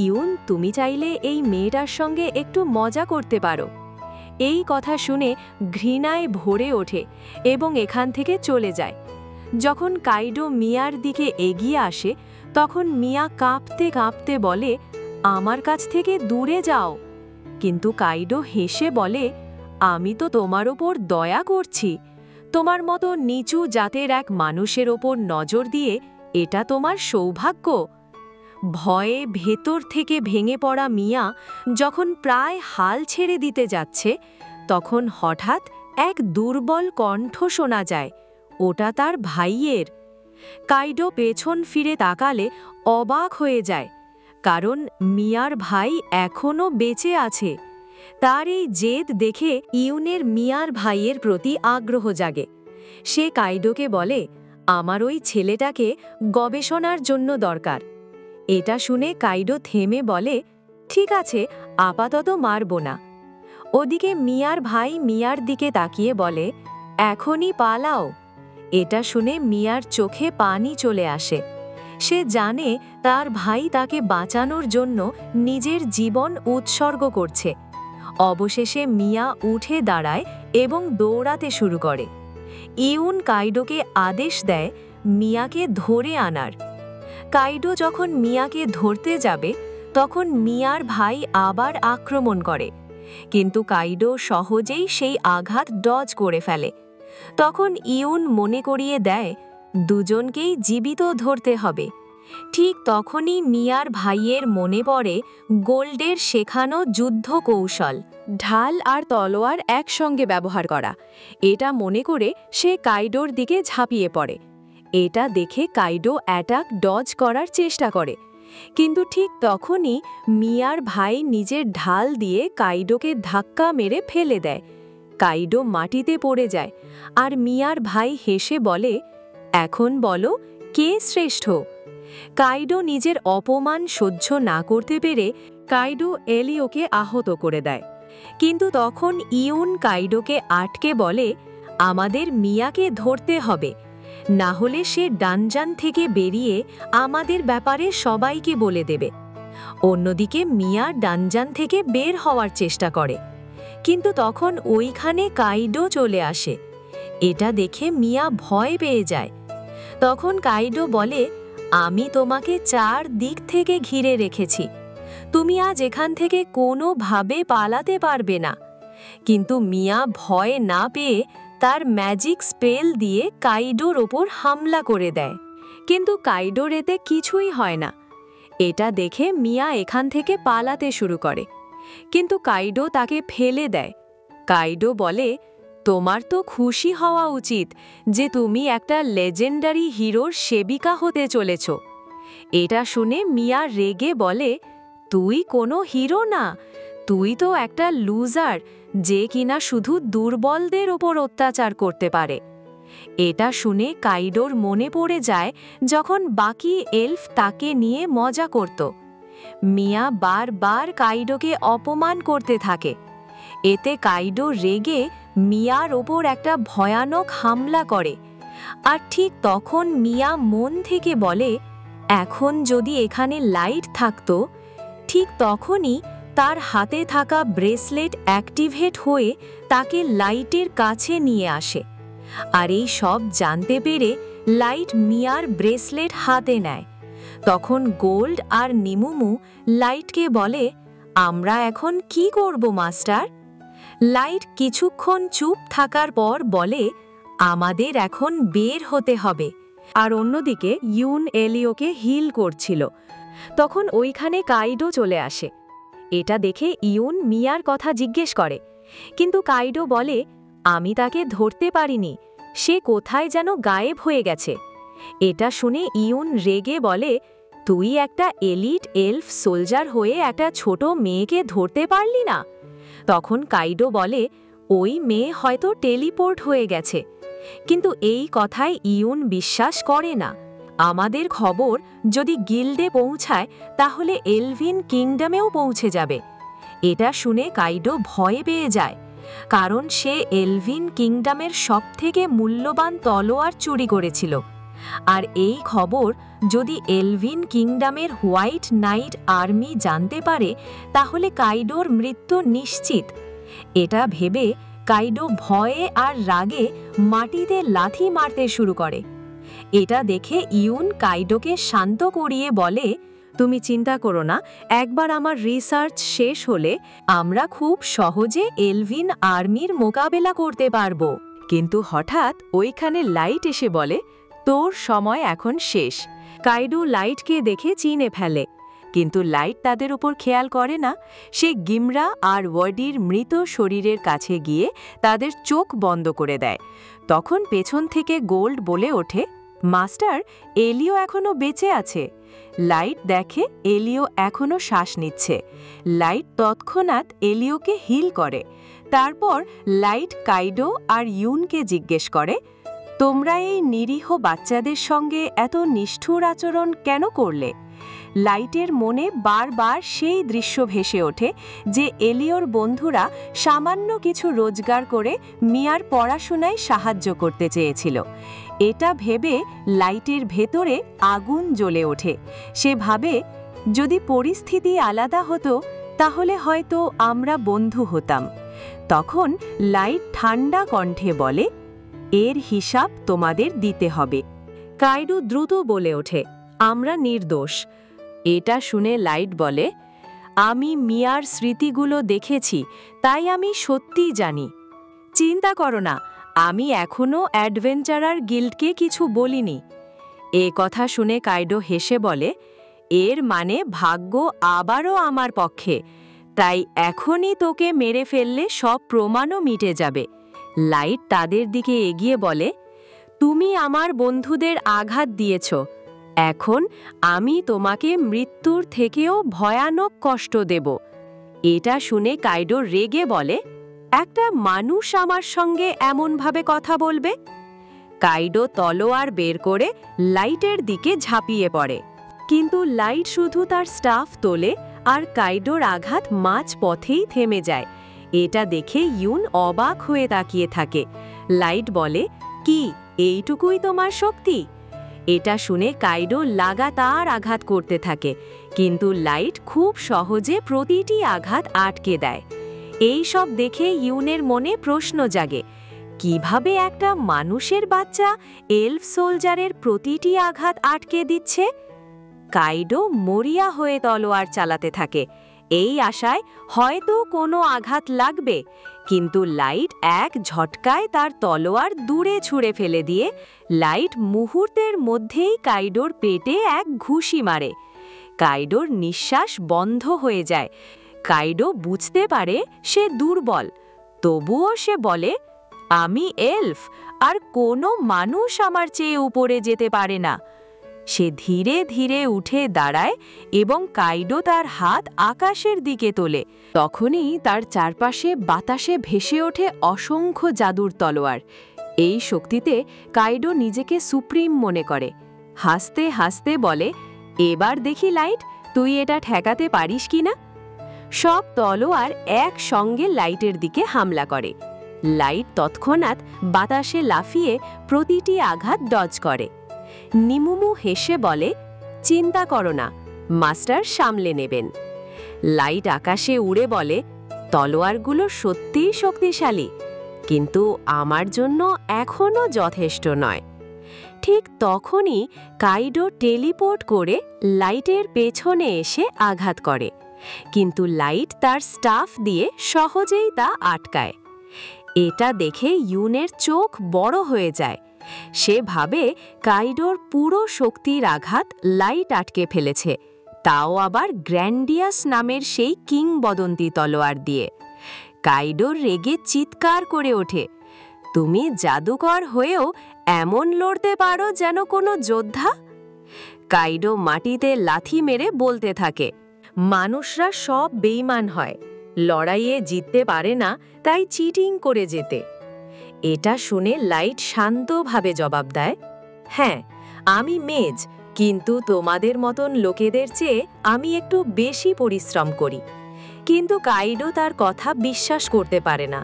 ইউন, তুমি চাইলে এই মেয়েটার সঙ্গে একটু মজা করতে পারো। এই কথা শুনে ঘৃণায় ভরে ওঠে এবং এখান থেকে চলে যায়। যখন কাইডো মিয়ার দিকে এগিয়ে আসে, তখন মিয়া কাঁপতে কাঁপতে বলে, আমার কাছ থেকে দূরে যাও। কিন্তু কাইডো হেসে বলে, আমি তো তোমার ওপর দয়া করছি। তোমার মতো নিচু জাতের এক মানুষের ওপর নজর দিয়ে এটা তোমার সৌভাগ্য। ভয়ে ভেতর থেকে ভেঙে পড়া মিয়া যখন প্রায় হাল ছেড়ে দিতে যাচ্ছে, তখন হঠাৎ এক দুর্বল কণ্ঠ শোনা যায়। ওটা তার ভাইয়ের। কাইডো পেছন ফিরে তাকালে অবাক হয়ে যায়, কারণ মিয়ার ভাই এখনও বেঁচে আছে। তার এই জেদ দেখে ইউনের মিয়ার ভাইয়ের প্রতি আগ্রহ জাগে। সে কাইডোকে বলে, আমার ওই ছেলেটাকে গবেষণার জন্য দরকার। এটা শুনে কাইডো থেমে বলে, ঠিক আছে, আপাতত মারব না। ওদিকে মিয়ার ভাই মিয়ার দিকে তাকিয়ে বলে, এখনই পালাও। এটা শুনে মিয়ার চোখে পানি চলে আসে। সে জানে তার ভাই তাকে বাঁচানোর জন্য নিজের জীবন উৎসর্গ করছে। অবশেষে মিয়া উঠে দাঁড়ায় এবং দৌড়াতে শুরু করে। ইউন কাইডোকে আদেশ দেয় মিয়াকে ধরে আনার। কাইডো যখন মিয়াকে ধরতে যাবে তখন মিয়ার ভাই আবার আক্রমণ করে, কিন্তু কাইডো সহজেই সেই আঘাত ডজ করে ফেলে। তখন ইউন মনে করিয়ে দেয় দুজনকেই জীবিত ধরতে হবে। ঠিক তখনই মিয়ার ভাইয়ের মনে পড়ে গোল্ডের শেখানো যুদ্ধ কৌশল, ঢাল আর তলোয়ার একসঙ্গে ব্যবহার করা। এটা মনে করে সে কাইডোর দিকে ঝাঁপিয়ে পড়ে। এটা দেখে কাইডো অ্যাটাক ডজ করার চেষ্টা করে, কিন্তু ঠিক তখনই মিয়ার ভাই নিজের ঢাল দিয়ে কাইডোকে ধাক্কা মেরে ফেলে দেয়। কাইডো মাটিতে পড়ে যায় আর মিয়ার ভাই হেসে বলে, এখন বলো কে শ্রেষ্ঠ? কাইডো নিজের অপমান সহ্য না করতে পেরে কাইডো এলিওকে আহত করে দেয়। কিন্তু তখন ইউন কাইডোকে আটকে বলে, আমাদের মিয়াকে ধরতে হবে, না হলে সে ডানজান থেকে বেরিয়ে আমাদের ব্যাপারে সবাইকে বলে দেবে। অন্যদিকে মিয়া ডানজান থেকে বের হওয়ার চেষ্টা করে, কিন্তু তখন ওইখানে কাইডো চলে আসে। এটা দেখে মিয়া ভয় পেয়ে যায়। তখন কাইডো বলে, আমি তোমাকে 4 দিক থেকে ঘিরে রেখেছি, তুমি আজ এখান থেকে কোনোভাবে পালাতে পারবে না। কিন্তু মিয়া ভয় না পেয়ে তার ম্যাজিক স্পেল দিয়ে কাইডোর ওপর হামলা করে দেয়, কিন্তু কাইডোর এতে কিছুই হয় না। এটা দেখে মিয়া এখান থেকে পালাতে শুরু করে, কিন্তু কাইডো তাকে ফেলে দেয়। কাইডো বলে, তোমার তো খুশি হওয়া উচিত যে তুমি একটা লেজেন্ডারি হিরোর সেবিকা হতে চলেছ। এটা শুনে মিয়া রেগে বলে, তুই কোনো হিরো না, তুই তো একটা লুজার যে কিনা শুধু দুর্বলদের ওপর অত্যাচার করতে পারে। এটা শুনে কাইডোর মনে পড়ে যায় যখন বাকি এলফ তাকে নিয়ে মজা করত। মিয়া বারবার কাইডোকে অপমান করতে থাকে। এতে কাইডো রেগে মিয়ার ওপর একটা ভয়ানক হামলা করে। আর ঠিক তখন মিয়া মন থেকে বলে, এখন যদি এখানে লাইট থাকতো। ঠিক তখনই তার হাতে থাকা ব্রেসলেট অ্যাক্টিভেট হয়ে তাকে লাইটের কাছে নিয়ে আসে। আর এই সব জানতে পেরে লাইট মিয়ার ব্রেসলেট হাতে নেয়। তখন গোল্ড আর নিমুমু লাইটকে বলে, আমরা এখন কি করব মাস্টার? লাইট কিছুক্ষণ চুপ থাকার পর বলে, আমাদের এখন বের হতে হবে। আর অন্যদিকে ইউন এলিওকে হিল করছিল। তখন ওইখানে কাইডো চলে আসে। এটা দেখে ইউন মিয়ার কথা জিজ্ঞেস করে, কিন্তু কাইডো বলে, আমি তাকে ধরতে পারিনি, সে কোথায় যেন গায়েব হয়ে গেছে। এটা শুনে ইউন রেগে বলে, তুই একটা এলিট এলফ সোলজার হয়ে একটা ছোট মেয়েকে ধরতে পারলি না? তখন কাইডো বলে, ওই মেয়ে হয়তো টেলিপোর্ট হয়ে গেছে। কিন্তু এই কথায় ইউন বিশ্বাস করে না। আমাদের খবর যদি গিল্ডে পৌঁছায় তাহলে এলভিন কিংডমেও পৌঁছে যাবে। এটা শুনে কাইডো ভয় পেয়ে যায়, কারণ সে এলভিন কিংডমের সবথেকে মূল্যবান তলোয়ার চুরি করেছিল। আর এই খবর যদি এলভিন কিংডমের হোয়াইট নাইট আর্মি জানতে পারে তাহলে কাইডোর মৃত্যু নিশ্চিত। এটা ভেবে কাইডো ভয়ে আর রাগে মাটিতে লাথি মারতে শুরু করে। এটা দেখে ইউন কাইডোকে শান্ত করিয়ে বলে, তুমি চিন্তা করো না, একবার আমার রিসার্চ শেষ হলে আমরা খুব সহজে এলভিন আর্মির মোকাবেলা করতে পারবো। কিন্তু হঠাৎ ওইখানে লাইট এসে বলে, তোর সময় এখন শেষ। কাইডো লাইটকে দেখে চিনে ফেলে, কিন্তু লাইট তাদের উপর খেয়াল করে না। সে গিমরা আর ওয়ার্ডির মৃত শরীরের কাছে গিয়ে তাদের চোখ বন্ধ করে দেয়। তখন পেছন থেকে গোল্ড বলে ওঠে, মাস্টার, এলিও এখনো বেঁচে আছে। লাইট দেখে এলিও এখনো শ্বাস নিচ্ছে। লাইট তৎক্ষণাৎ এলিওকে হিল করে। তারপর লাইট কাইডো আর ইউনকে জিজ্ঞেস করে, তোমরা এই নিরীহ বাচ্চাদের সঙ্গে এত নিষ্ঠুর আচরণ কেন করলে? লাইটের মনে বারবার সেই দৃশ্য ভেসে ওঠে যে এলিওর বন্ধুরা সামান্য কিছু রোজগার করে মিয়ার পড়াশোনায় সাহায্য করতে চেয়েছিল। এটা ভেবে লাইটের ভেতরে আগুন জ্বলে ওঠে। সে ভাবে, যদি পরিস্থিতি আলাদা হতো তাহলে হয়তো আমরা বন্ধু হতাম। তখন লাইট ঠান্ডা কণ্ঠে বলে, এর হিসাব তোমাদের দিতে হবে। কাইডো দ্রুত বলে ওঠে, আমরা নির্দোষ। এটা শুনে লাইট বলে, আমি মিয়ার স্মৃতিগুলো দেখেছি, তাই আমি সত্যিই জানি। চিন্তা করো না, আমি এখনো অ্যাডভেঞ্চারার গিল্ডকে কিছু বলিনি। এ কথা শুনে কাইডো হেসে বলে, এর মানে ভাগ্য আবারও আমার পক্ষে, তাই এখনই তোকে মেরে ফেললে সব প্রমাণও মিটে যাবে। লাইট তাদের দিকে এগিয়ে বলে, তুমি আমার বন্ধুদের আঘাত দিয়েছ, এখন আমি তোমাকে মৃত্যুর থেকেও ভয়ানক কষ্ট দেব। এটা শুনে কাইডো রেগে বলে, একটা মানুষ আমার সঙ্গে এমনভাবে কথা বলবে? কাইডো তলোয়ার বের করে লাইটের দিকে ঝাঁপিয়ে পড়ে, কিন্তু লাইট শুধু তার স্টাফ তোলে আর কাইডোর আঘাত মাঝ পথেই থেমে যায়। এটা দেখে ইউন অবাক হয়ে তাকিয়ে থাকে। লাইট বলে, কি এইটুকুই তোমার শক্তি? এটা শুনে কাইডো লাগাতার আঘাত করতে থাকে, কিন্তু লাইট খুব সহজে প্রতিটি আঘাত আটকে দেয়। এই সব দেখে ইউনের মনে প্রশ্ন জাগে, কিভাবে একটা মানুষের বাচ্চা এলফ সোলজারের প্রতিটি আঘাত আটকে দিচ্ছে? কাইডো মরিয়া হয়ে তলোয়ার চালাতে থাকে, এই আশায় হয়তো কোনো আঘাত লাগবে, কিন্তু লাইট এক ঝটকায় তার তলোয়ার দূরে ছুঁড়ে ফেলে দিয়ে লাইট মুহূর্তের মধ্যেই কাইডোর পেটে এক ঘুষি মারে। কাইডোর নিঃশ্বাস বন্ধ হয়ে যায়। কাইডো বুঝতে পারে সে দুর্বল, তবুও সে বলে, আমি এলফ, আর কোনো মানুষ আমার চেয়ে উপরে যেতে পারে না। সে ধীরে ধীরে উঠে দাঁড়ায় এবং কাইডো তার হাত আকাশের দিকে তোলে। তখনই তার চারপাশে বাতাসে ভেসে ওঠে অসংখ্য জাদুর তলোয়ার। এই শক্তিতে কাইডো নিজেকে সুপ্রিম মনে করে। হাসতে হাসতে বলে, এবার দেখি লাইট, তুই এটা ঠেকাতে পারিস কিনা। সব তলোয়ার একসঙ্গে লাইটের দিকে হামলা করে। লাইট তৎক্ষণাৎ বাতাসে লাফিয়ে প্রতিটি আঘাত ডজ করে। নিমুমু হেসে বলে, চিন্তা করো না, মাস্টার সামলে নেবেন। লাইট আকাশে উড়ে বলে, তলোয়ারগুলো সত্যিই শক্তিশালী, কিন্তু আমার জন্য এখনও যথেষ্ট নয়। ঠিক তখনই কাইডো টেলিপোর্ট করে লাইটের পেছনে এসে আঘাত করে, কিন্তু লাইট তার স্টাফ দিয়ে সহজেই তা আটকায়। এটা দেখে ইউনের চোখ বড় হয়ে যায়। সে ভাবে কাইডোর পুরো শক্তির আঘাত লাইট আটকে ফেলেছে, তাও আবার গ্র্যান্ডিয়াস নামের সেই কিংবদন্তি তলোয়ার দিয়ে। কাইডো রেগে চিৎকার করে ওঠে, তুমি জাদুকর হয়েও এমন লড়তে পারো যেন কোনো যোদ্ধা? কাইডো মাটিতে লাথি মেরে বলতে থাকে, মানুষরা সব বেঈমান হয়, লড়াইয়ে জিততে পারে না, তাই চিটিং করে যেতে। এটা শুনে লাইট শান্তভাবে জবাব দেয়, হ্যাঁ, আমি মেজ, কিন্তু তোমাদের মতন লোকেদের চেয়ে আমি একটু বেশি পরিশ্রম করি। কিন্তু কাইডো তার কথা বিশ্বাস করতে পারে না।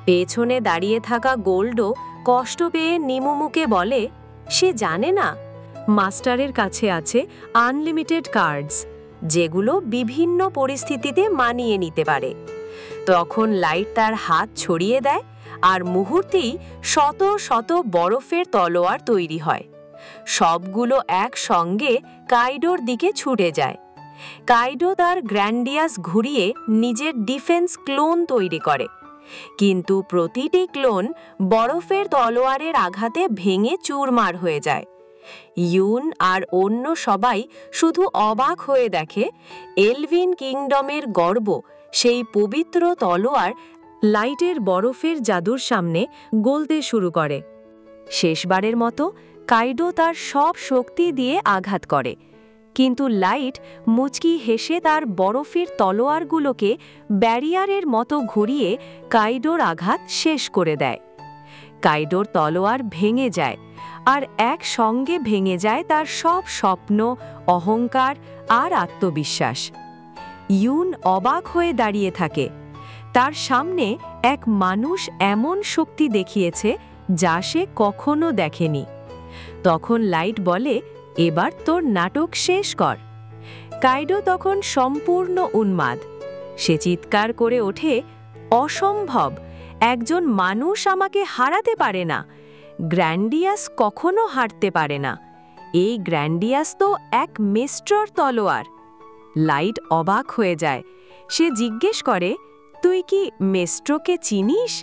পেছনে দাঁড়িয়ে থাকা গোল্ডো কষ্ট পেয়ে নিমুমুকে বলে, সে জানে না মাস্টারের কাছে আছে আনলিমিটেড কার্ডস, যেগুলো বিভিন্ন পরিস্থিতিতে মানিয়ে নিতে পারে। তখন লাইট তার হাত ছড়িয়ে দেয় আর মুহূর্তেই শত শত বরফের তলোয়ার তৈরি হয়। সবগুলো একসঙ্গে কাইডোর দিকে ছুটে যায়। কাইডো তার গ্র্যান্ডিয়াস ঘুরিয়ে নিজের ডিফেন্স ক্লোন তৈরি করে, কিন্তু প্রতিটি ক্লোন বরফের তলোয়ারের আঘাতে ভেঙে চুরমার হয়ে যায়। ইউন আর অন্য সবাই শুধু অবাক হয়ে দেখে এলভিন কিংডমের গর্ব সেই পবিত্র তলোয়ার লাইটের বরফের জাদুর সামনে গলতে শুরু করে। শেষবারের মতো কাইডো তার সব শক্তি দিয়ে আঘাত করে, কিন্তু লাইট মুচকি হেসে তার বরফের তলোয়ারগুলোকে ব্যারিয়ারের মতো ঘুরিয়ে কাইডোর আঘাত শেষ করে দেয়। কাইডোর তলোয়ার ভেঙে যায় আর একসঙ্গে ভেঙে যায় তার সব স্বপ্ন, অহংকার আর আত্মবিশ্বাস। ইউন অবাক হয়ে দাঁড়িয়ে থাকে। তার সামনে এক মানুষ এমন শক্তি দেখিয়েছে যা সে কখনো দেখেনি। তখন লাইট বলে, এবার তোর নাটক শেষ কর। কাইডো তখন সম্পূর্ণ উন্মাদ। সে চিৎকার করে ওঠে, অসম্ভব! একজন মানুষ আমাকে হারাতে পারে না। গ্র্যান্ডিয়াস কখনো হারতে পারে না। এই গ্র্যান্ডিয়াস তো এক মেস্ট্রোর তলোয়ার। লাইট অবাক হয়ে যায়। সে জিজ্ঞেস করে, তুই কি মেস্ট্রোকে চিনিস?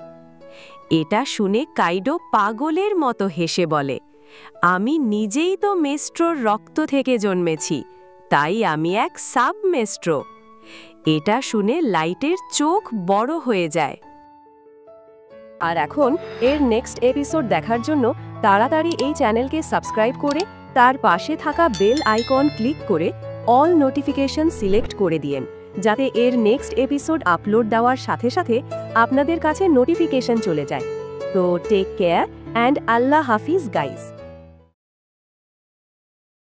এটা শুনে কাইডো পাগলের মতো হেসে বলে, আমি নিজেই তো মেস্ট্রোর রক্ত থেকে জন্মেছি, তাই আমি এক সাব মেস্ট্রো। এটা শুনে লাইটের চোখ বড় হয়ে যায়। আর এখন এর নেক্সট এপিসোড দেখার জন্য তাড়াতাড়ি এই চ্যানেলকে সাবস্ক্রাইব করে তার পাশে থাকা বেল আইকন ক্লিক করে অল নোটিফিকেশন সিলেক্ট করে দিয়েন, যাতে এর নেক্সট এপিসোড আপলোড দেওয়ার সাথে সাথে আপনাদের কাছে নোটিফিকেশন চলে যায়। তো টেক কেয়ার অ্যান্ড আল্লাহ হাফিজ গাইস।